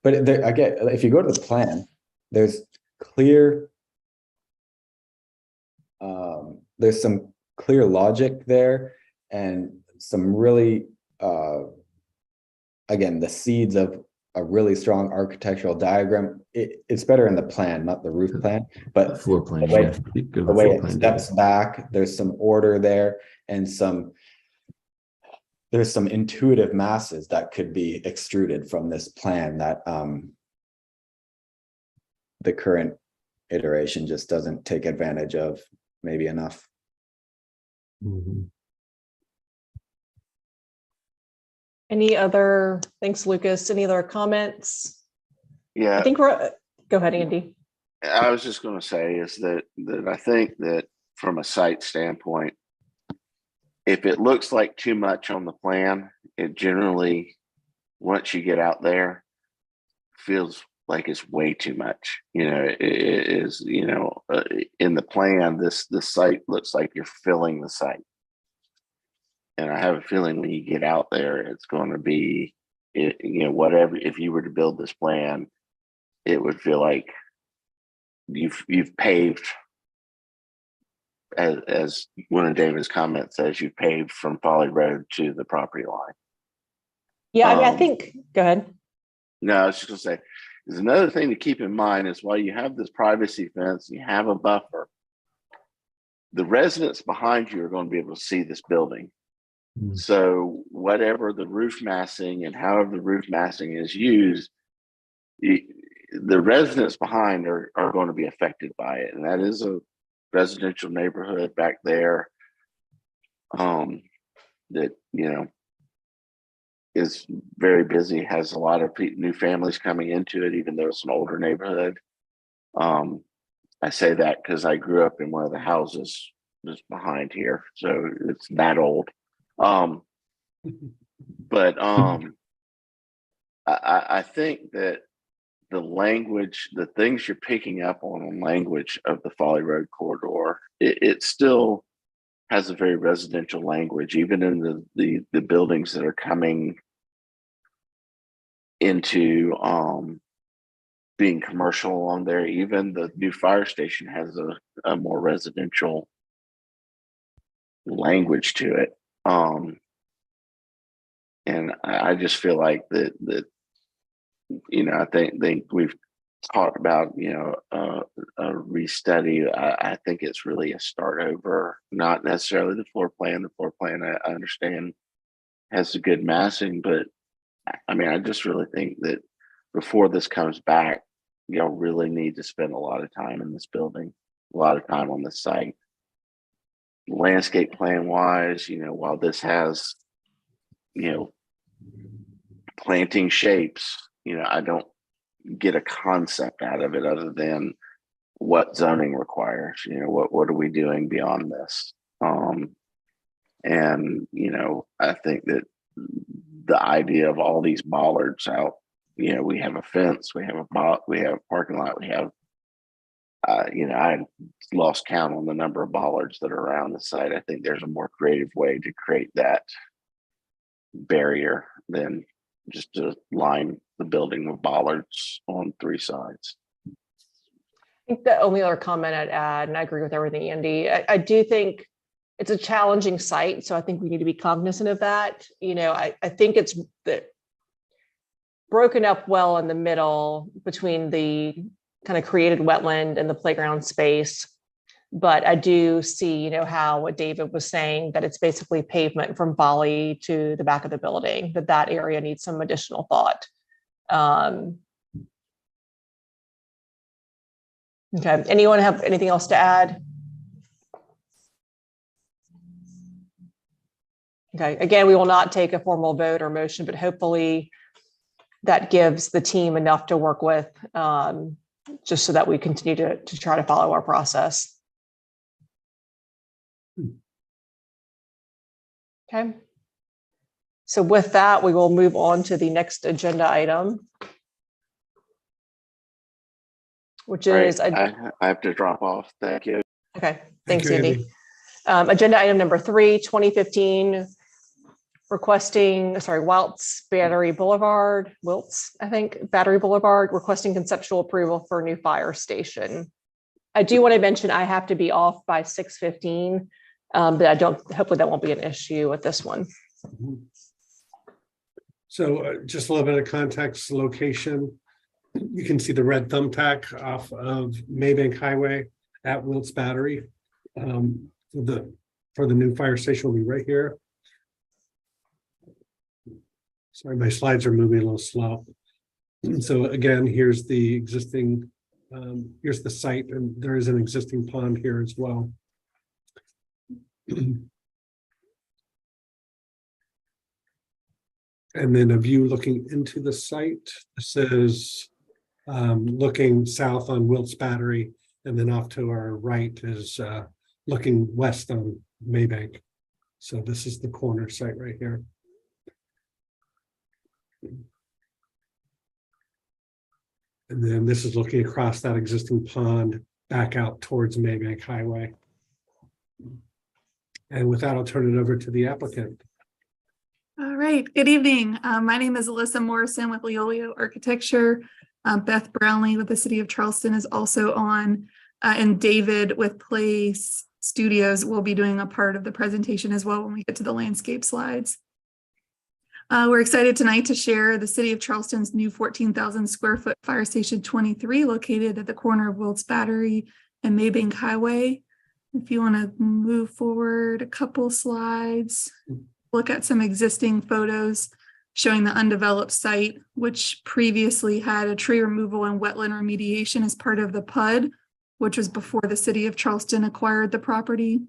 but there, again, if you go to the plan, there's clear there's some clear logic there and some really again, the seeds of a really strong architectural diagram. It's better in the plan, not the roof plan, but Floor plan. the way, Yeah. the way it steps back, there's some order there and there's some intuitive masses that could be extruded from this plan that the current iteration just doesn't take advantage of maybe enough. Mhm. Thanks, Lucas. Any other comments? Yeah. I think go ahead, Andy. I was just going to say is that I think that from a site standpoint, if it looks like too much on the plan, it generally, once you get out there, feels like it's way too much. You know, it is, you know, in the plan, this site looks like you're filling the site. And I have a feeling when you get out there, it's going to be, you know, whatever, if you were to build this plan, it would feel like you've paved, as one of David's comments says, you've paved from Folly Road to the property line. Yeah, I mean, I think, go ahead. No, I was just gonna say, there's another thing to keep in mind is while you have this privacy fence, you have a buffer, the residents behind you are going to be able to see this building. Mm. So whatever the roof massing and however the roof massing is used, the residents behind are going to be affected by it. And that is a residential neighborhood back there that, you know, is very busy, has a lot of new families coming into it, even though it's an older neighborhood. I say that because I grew up in one of the houses just behind here, so it's that old. But I think that the language, the things you're picking up on language of the Folly Road corridor, it still has a very residential language, even in the buildings that are coming into being commercial along there. Even the new fire station has a more residential language to it. And I just feel like that you know, I think we've talked about, you know, a restudy. I think it's really a start over, not necessarily the floor plan. The floor plan, I understand, has a good massing, but I mean, I just really think that before this comes back, y'all really need to spend a lot of time in this building, a lot of time on this site. Landscape plan wise, you know, while this has, you know, planting shapes, you know, I don't get a concept out of it other than what zoning requires. You know, what are we doing beyond this? And, you know, I think that the idea of all these bollards out we have a fence, we have we have a parking lot, we have, I lost count on the number of bollards that are around the site. I think there's a more creative way to create that barrier than just to line the building with bollards on 3 sides. I think the only other comment I'd add, and I agree with everything, Andy, I do think it's a challenging site. So I think we need to be cognizant of that. I think it's broken up well in the middle between the kind of created wetland and the playground space. But I do see, how what David was saying, that it's basically pavement from Bali to the back of the building, that area needs some additional thought. Okay, anyone have anything else to add? Okay, again, we will not take a formal vote or motion, but hopefully that gives the team enough to work with, just so that we continue to try to follow our process. Okay. So with that, we will move on to the next agenda item, which is, I have to drop off. Thank you. okay, Thank thanks, you, Andy. Agenda item number 3, 2015, requesting, Wiltz Battery Boulevard, Battery Boulevard, requesting conceptual approval for a new fire station. I do want to mention I have to be off by 6:15, but hopefully that won't be an issue with this one. So just a little bit of context, location. You can see the red thumbtack off of Maybank Highway at Wiltz Battery. For the new fire station will be right here. Sorry, my slides are moving a little slow. So again, here's the existing, here's the site, and there is an existing pond here as well. And then a view looking into the site. This is looking south on Wiltz Battery, and then off to our right is looking west on Maybank. So this is the corner site right here. And then this is looking across that existing pond back out towards Maybank Highway. And with that, I'll turn it over to the applicant. All right, good evening. My name is Alyssa Morrison with Leolio Architecture. Beth Brownlee with the City of Charleston is also on, and David with Place Studios will be doing a part of the presentation as well when we get to the landscape slides. We're excited tonight to share the City of Charleston's new 14,000 square foot Fire Station 23 located at the corner of Wiltz Battery and Maybank Highway. If you want to move forward a couple slides, look at some existing photos showing the undeveloped site, which previously had a tree removal and wetland remediation as part of the PUD, which was before the City of Charleston acquired the property.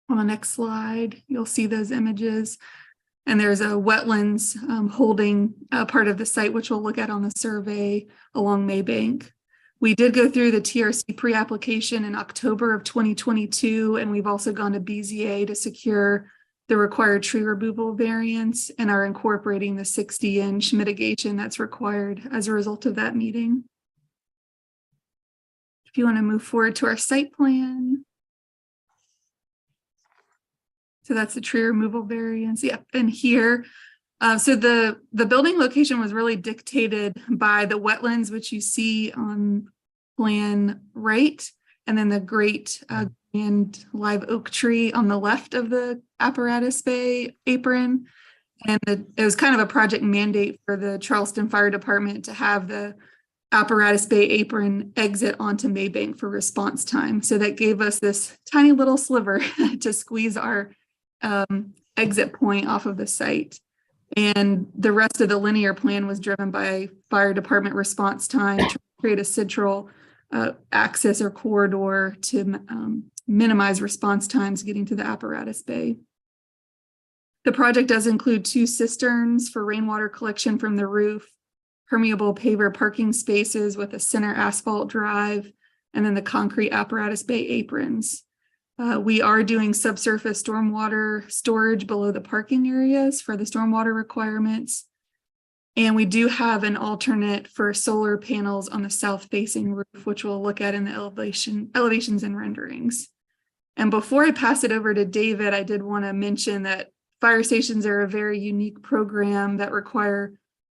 On the next slide, you'll see those images. And there's a wetlands holding part of the site, which we'll look at on the survey along Maybank. We did go through the TRC pre-application in October of 2022, and we've also gone to BZA to secure the required tree removal variance and are incorporating the 60-inch mitigation that's required as a result of that meeting. If you want to move forward to our site plan. So that's the tree removal variance. Yep, and here, so the building location was really dictated by the wetlands, which you see on plan right, and then the great and live oak tree on the left of the apparatus bay apron. And it was kind of a project mandate for the Charleston Fire Department to have the apparatus bay apron exit onto Maybank for response time. So that gave us this tiny little sliver to squeeze our exit point off of the site. And the rest of the linear plan was driven by fire department response time to create a central access or corridor to minimize response times getting to the apparatus bay. The project does include 2 cisterns for rainwater collection from the roof, permeable paver parking spaces with a center asphalt drive, and then the concrete apparatus bay aprons. We are doing subsurface stormwater storage below the parking areas for the stormwater requirements. And we do have an alternate for solar panels on the south facing roof, which we'll look at in the elevations and renderings. And before I pass it over to David, I did want to mention that fire stations are a very unique program that require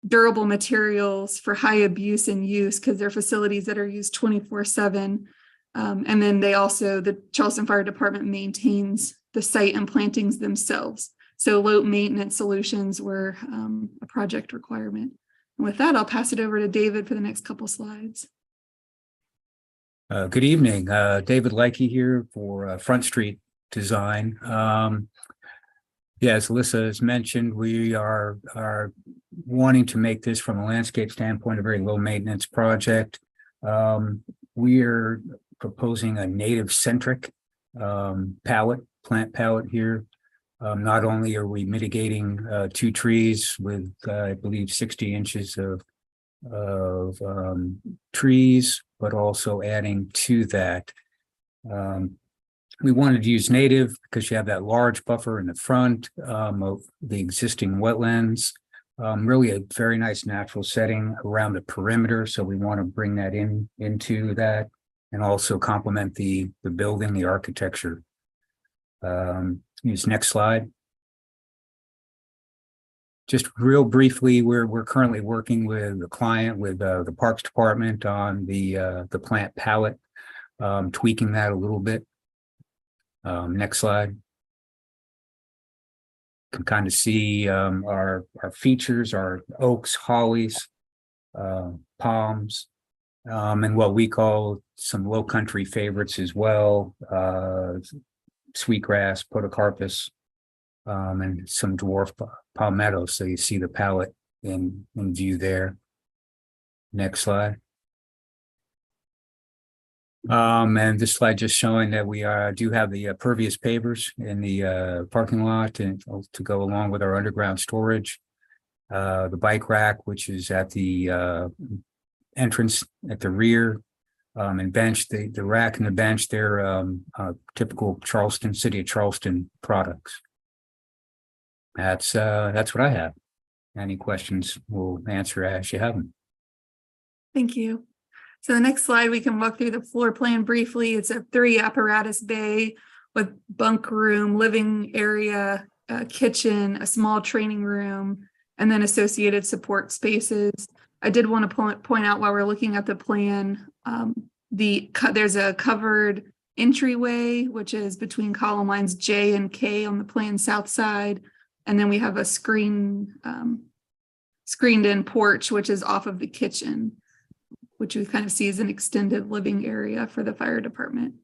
durable materials for high abuse and use because they're facilities that are used 24/7. And then the Charleston Fire Department maintains the site and plantings themselves. So low maintenance solutions were a project requirement. And with that, I'll pass it over to David for the next couple slides. Good evening, David Leike here for Front Street Design. As Alyssa has mentioned, we are wanting to make this from a landscape standpoint a very low maintenance project. We are proposing a native centric plant palette here. Not only are we mitigating 2 trees with I believe 60 inches of trees, but also adding to that. We wanted to use native because you have that large buffer in the front of the existing wetlands. Really a very nice natural setting around the perimeter. So we want to bring that into that and also complement the building, the architecture. Use next slide. Just real briefly, we're currently working with the client, with the Parks Department on the plant palette, tweaking that a little bit. Next slide. You can kind of see our features, our oaks, hollies, palms, and what we call some low country favorites as well, sweetgrass, podocarpus, and some dwarf palmetto. So you see the palette in view there. Next slide. And this slide just showing that we do have the pervious pavers in the parking lot and to go along with our underground storage. The bike rack, which is at the entrance at the rear, and bench, the rack and the bench, they're typical Charleston, city of Charleston products. That's what I have. Any questions we'll answer as you have them. Thank you. So the next slide, we can walk through the floor plan briefly. It's a 3 apparatus bay with bunk room, living area, kitchen, a small training room, and then associated support spaces. I did want to point out while we're looking at the plan, there's a covered entryway, which is between column lines J and K on the plan south side. And then we have a screened in porch, which is off of the kitchen, which we kind of see as an extended living area for the fire department.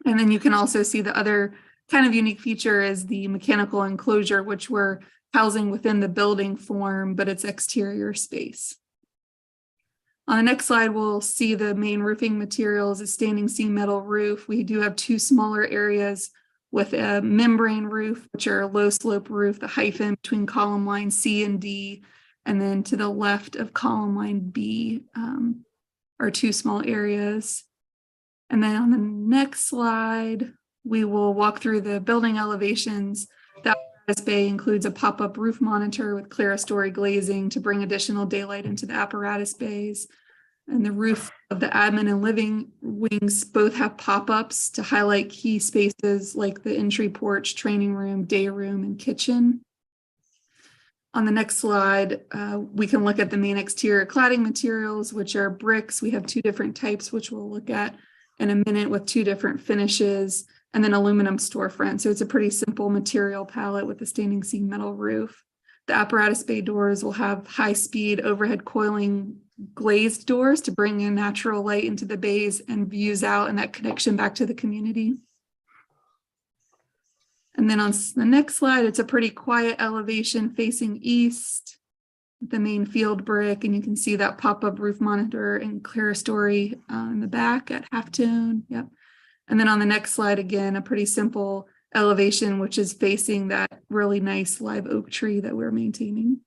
And then you can also see the other kind of unique feature is the mechanical enclosure, which we're housing within the building form, but it's exterior space. On the next slide, we'll see the main roofing materials, a standing seam metal roof. We do have 2 smaller areas with a membrane roof, which are a low slope roof, the hyphen between column line C and D, and then to the left of column line B are 2 small areas. And then on the next slide, we will walk through the building elevations. That apparatus bay includes a pop-up roof monitor with clerestory glazing to bring additional daylight into the apparatus bays. And the roof of the admin and living wings both have pop-ups to highlight key spaces like the entry porch, training room, day room, and kitchen. On the next slide, we can look at the main exterior cladding materials, which are bricks. We have 2 different types, which we'll look at in a minute with 2 different finishes, and then aluminum storefront. So it's a pretty simple material palette with a standing seam metal roof. The apparatus bay doors will have high-speed overhead coiling glazed doors to bring in natural light into the bays and views out and that connection back to the community. And then on the next slide, it's a pretty quiet elevation facing east, the main field brick, and you can see that pop-up roof monitor and clerestory in the back at halftone. Yep. And then on the next slide, again, a pretty simple elevation, which is facing that really nice live oak tree that we're maintaining.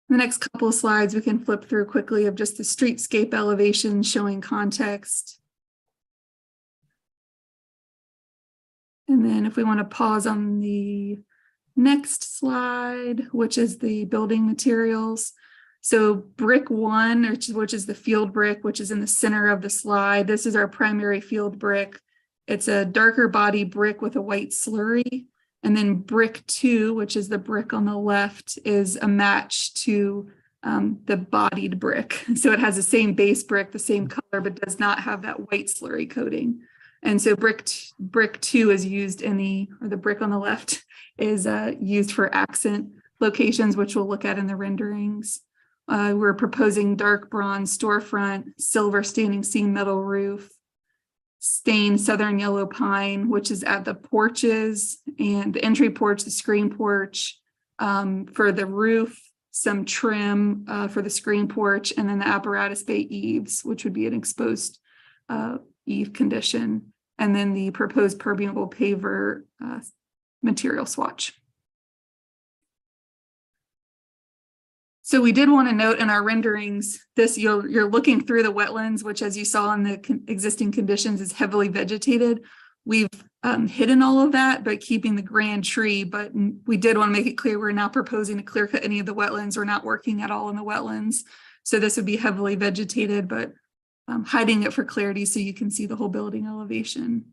The next couple of slides we can flip through quickly of just the streetscape elevation showing context. And then if we want to pause on the next slide, which is the building materials. So brick one, which is the field brick, which is in the center of the slide. This is our primary field brick. It's a darker body brick with a white slurry. And then brick two, which is the brick on the left, is a match to the bodied brick. So it has the same base brick, the same color, but does not have that white slurry coating. And so brick two is used in the brick on the left is used for accent locations, which we'll look at in the renderings. We're proposing dark bronze storefront, silver standing seam metal roof, stained southern yellow pine, which is at the porches and the entry porch, the screen porch. For the roof, some trim for the screen porch, and then the apparatus bay eaves, which would be an exposed eave condition, and then the proposed permeable paver material swatch. So we did want to note in our renderings, this you're looking through the wetlands, which, as you saw in the existing conditions, is heavily vegetated. We've hidden all of that, but keeping the grand tree. But we did want to make it clear we're not proposing to clear cut any of the wetlands. We're not working at all in the wetlands. So this would be heavily vegetated, but hiding it for clarity so you can see the whole building elevation.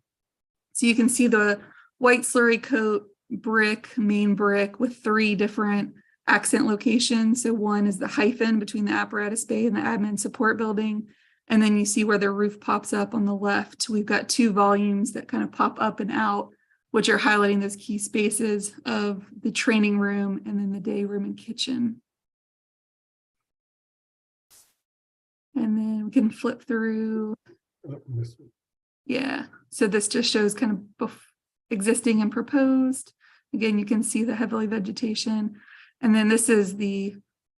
So you can see the white slurry coat brick, main brick, with 3 different accent locations. So one is the hyphen between the apparatus bay and the admin support building. And then you see where the roof pops up on the left. We've got 2 volumes that kind of pop up and out, which are highlighting those key spaces of the training room and then the day room and kitchen. And then we can flip through. Yeah, so this just shows kind of existing and proposed. Again, you can see the heavily vegetation. And then this is the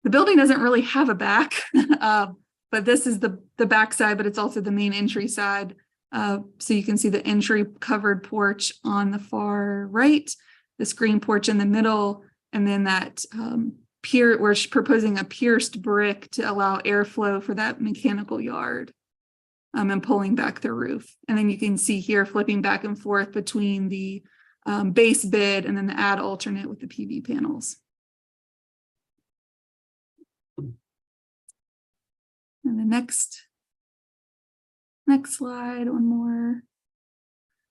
building doesn't really have a back, but this is the back side, but it's also the main entry side. So you can see the entry covered porch on the far right, the screen porch in the middle, and then that we're proposing a pierced brick to allow airflow for that mechanical yard, and pulling back the roof. And then you can see here flipping back and forth between the base bid and then the add alternate with the PV panels. And the next slide, one more.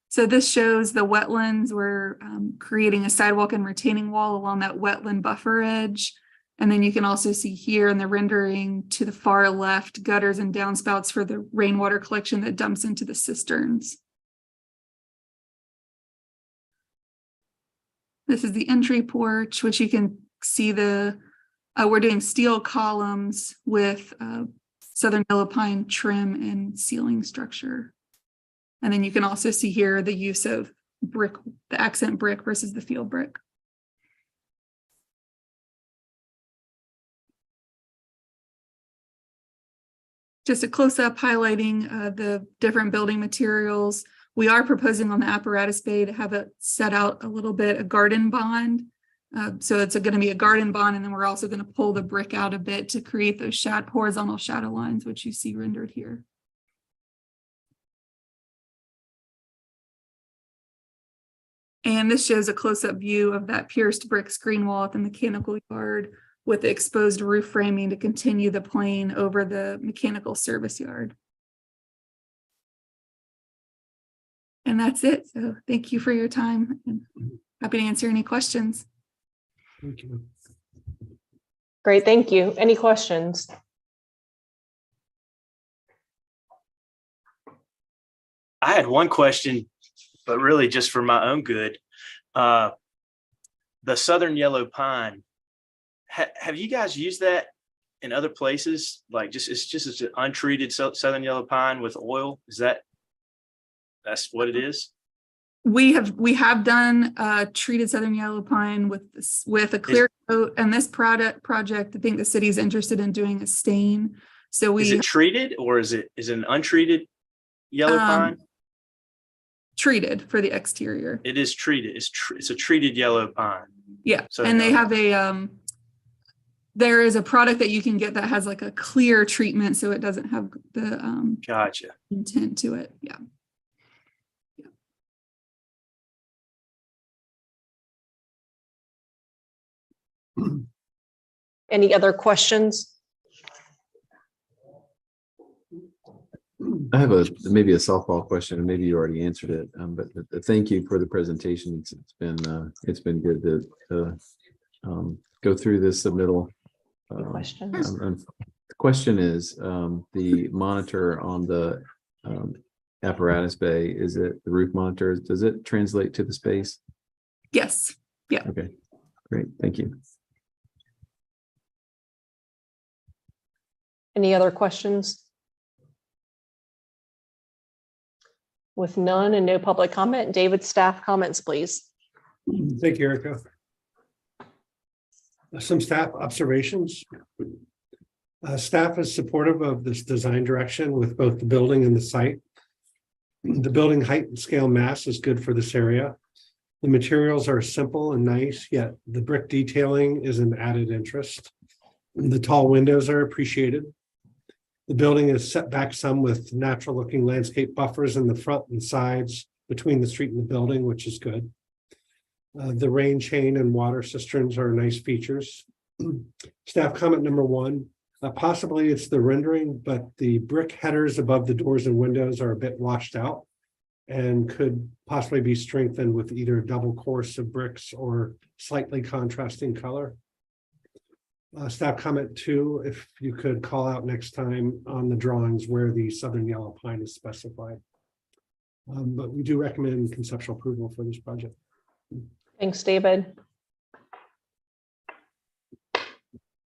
So this shows the wetlands. We're creating a sidewalk and retaining wall along that wetland buffer edge. And then you can also see here in the rendering to the far left, gutters and downspouts for the rainwater collection that dumps into the cisterns. This is the entry porch, which you can see we're doing steel columns with southern yellow pine trim and ceiling structure. And then you can also see here the use of brick, the accent brick versus the field brick. Just a close-up highlighting the different building materials. We are proposing on the apparatus bay to have it set out a little bit, a garden bond. So it's going to be a garden bond, and then we're also going to pull the brick out a bit to create those horizontal shadow lines, which you see rendered here. And this shows a close-up view of that pierced brick screen wall at the mechanical yard with the exposed roof framing to continue the plane over the mechanical service yard. And that's it. So thank you for your time, and happy to answer any questions. Thank you. Great, thank you. Any questions? I had one question, but really just for my own good. The southern yellow pine, have you guys used that in other places? Like it's just an untreated southern yellow pine with oil? That's what it is? We have done treated southern yellow pine with a clear coat, and this project, I think the city is interested in doing a stain. So is it treated, or is it an untreated yellow pine? Treated for the exterior. It is treated. It's a treated yellow pine. Yeah, So and they have there is a product that you can get that has like a clear treatment, so it doesn't have the Gotcha. intent to it. Yeah. Any other questions? I have maybe a softball question, and maybe you already answered it. But thank you for the presentation. It's been good to go through this submittal. Questions? The question is, the monitor on the apparatus bay, is it the roof monitor? Does it translate to the space? Yes. Yeah. Okay, great. Thank you. Any other questions? With none and no public comment, David, staff comments, please. Thank you, Erica. Some staff observations. Staff is supportive of this design direction with both the building and the site. The building height and scale mass is good for this area. The materials are simple and nice, yet the brick detailing is an added interest. The tall windows are appreciated. The building is set back some with natural looking landscape buffers in the front and sides between the street and the building, which is good. The rain chain and water cisterns are nice features. Staff comment number one, possibly it's the rendering, but the brick headers above the doors and windows are a bit washed out and could possibly be strengthened with either a double course of bricks or slightly contrasting color. Staff comment two, if you could call out next time on the drawings where the southern yellow pine is specified. But we do recommend conceptual approval for this project. Thanks, David.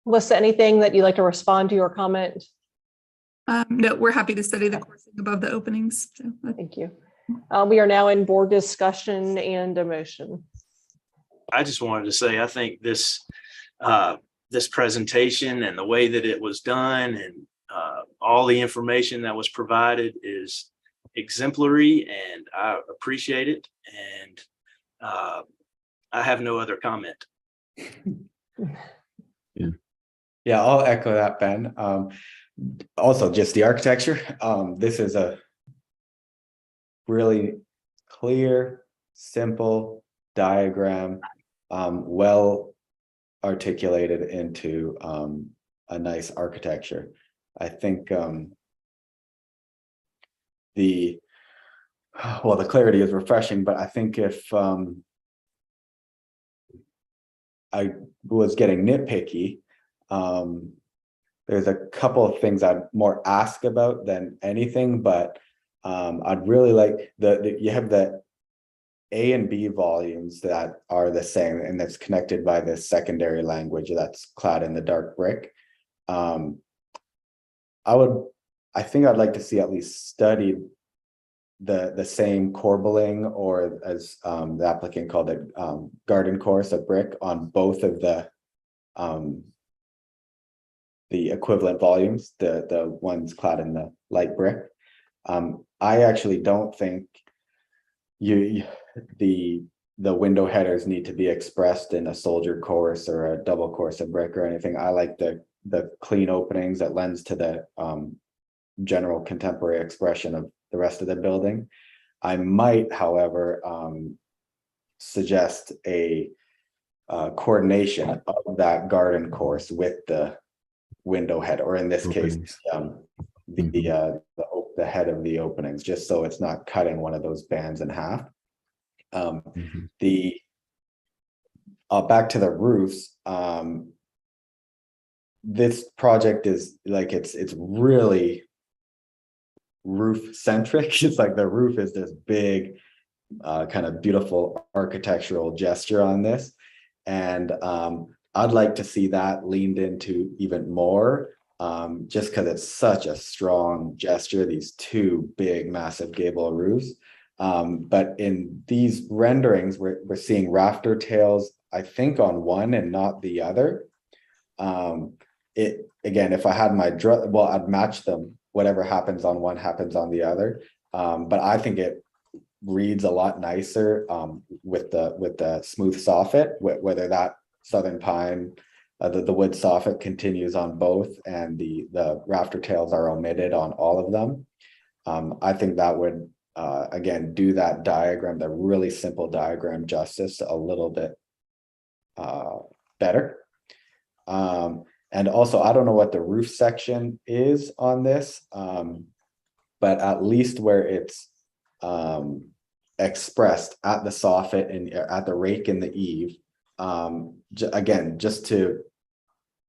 Alyssa, anything that you'd like to respond to or comment? No, we're happy to study the coursing above the openings. So, Thank you. We are now in board discussion and a motion. I just wanted to say, I think this presentation and the way that it was done and all the information that was provided is exemplary, and I appreciate it. And I have no other comment. Yeah, I'll echo that, Ben. Also, just the architecture. This is a really clear, simple diagram, well articulated into a nice architecture. I think the clarity is refreshing, but I think if I was getting nitpicky, there's a couple of things I'd more ask about than anything, but I'd really like you have the A and B volumes that are the same, and that's connected by the secondary language that's clad in the dark brick. I think I'd like to see at least studied the same corbelling, or as the applicant called it, garden course of brick on both of the equivalent volumes, the ones clad in the light brick. I actually don't think the window headers need to be expressed in a soldier course or a double course of brick or anything. I like the clean openings that lends to the general contemporary expression of the rest of the building. I might, however, suggest a coordination of that garden course with the window head, or in this case, the head of the openings, just so it's not cutting one of those bands in half. Back to the roofs. This project is like it's really roof centric. It's like the roof is this big kind of beautiful architectural gesture on this, and I'd like to see that leaned into even more, just because it's such a strong gesture, these two big massive gable roofs. But in these renderings, we're seeing rafter tails, I think, on one and not the other. Again, if I had my I'd match them. Whatever happens on one happens on the other. But I think it reads a lot nicer with the smooth soffit, whether that southern pine, the wood soffit continues on both, and the rafter tails are omitted on all of them. I think that would again do that diagram, the really simple diagram, justice a little bit better. And also, I don't know what the roof section is on this, but at least where it's expressed at the soffit and at the rake and the eave, again, just to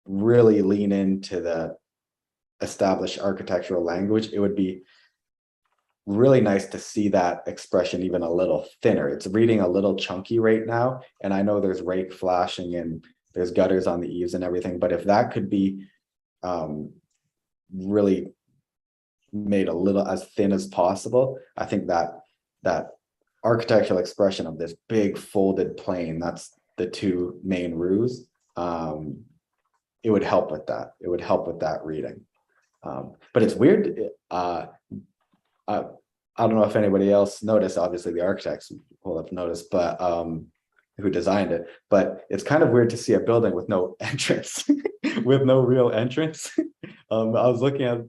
really lean into the established architectural language, it would be really nice to see that expression even a little thinner. It's reading a little chunky right now, and I know there's rake flashing and there's gutters on the eaves and everything, but if that could be really made a little as thin as possible, I think that architectural expression of this big folded plane, that's the two main roofs, it would help with that. It would help with that reading. But it's weird. I don't know if anybody else noticed, obviously the architects will have noticed, but who designed it, but it's kind of weird to see a building with no entrance, with no real entrance. I was looking at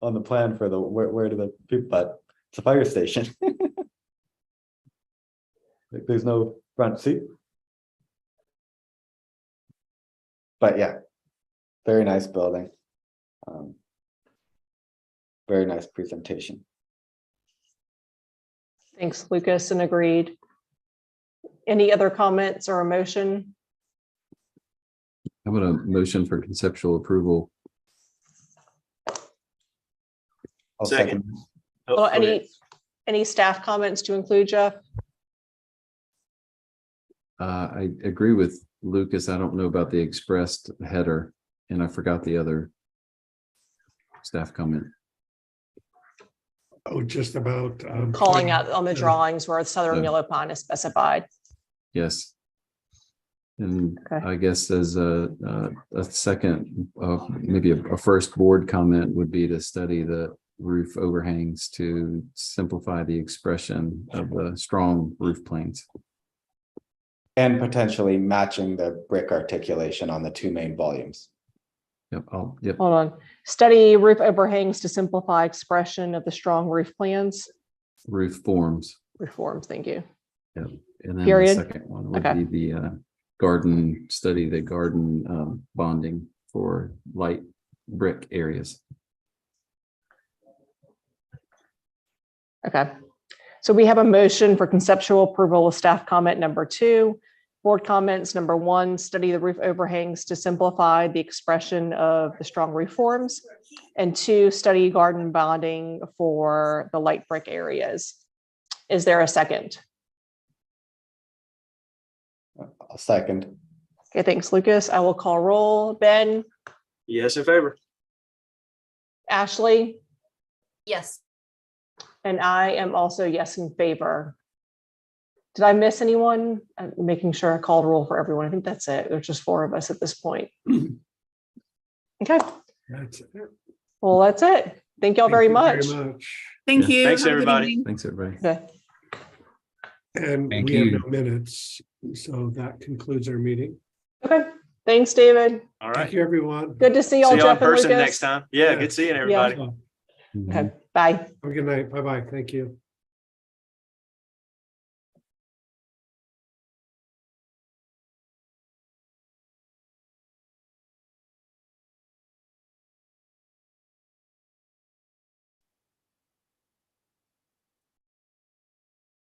on the plan for the where do the people, but it's a fire station. Like, there's no front seat. But yeah, very nice building. Very nice presentation. Thanks, Lucas, and agreed. Any other comments or a motion? How about a motion for conceptual approval? I'll Second. Oh, Well, go ahead. any staff comments to include, Jeff? I agree with Lucas. I don't know about the expressed header, and I forgot the other staff comment. Oh, just about. Calling out on the Yeah. drawings where southern yellow pine is specified. Yes. And Okay. I guess as a second, maybe a first board comment would be to study the roof overhangs to simplify the expression of the strong roof planes. And potentially matching the brick articulation on the two main volumes. Yep. Yep. Hold on. Study roof overhangs to simplify expression of the strong roof plans. Roof forms. Reforms, thank you. Yep. And then Period. the second one would Okay. be the garden study, the garden bonding for light brick areas. Okay. So we have a motion for conceptual approval of staff comment number 2. Board comments number 1, study the roof overhangs to simplify the expression of the strong roof forms. And 2, study garden bonding for the light brick areas. Is there a second? A second. Okay, thanks, Lucas. I will call roll. Ben, Yes, in favor. Ashley, Yes. and I am also yes in favor. Did I miss anyone? I'm making sure I called roll for everyone. I think that's it. There's just 4 of us at this point. Okay, That's it. well, that's it. Thank y'all very much. Thank Yeah. you. Thanks, Have a good everybody. evening. Thanks, everybody. Okay. And Thank we have you. no minutes, so that concludes our meeting. Okay, thanks, David. All Thank right. you, everyone. Good to see See y'all, you in Jeff and person Lucas. next time. Yeah, good seeing everybody. Mhm. Okay, bye. Have a good night. Bye-bye. Thank you.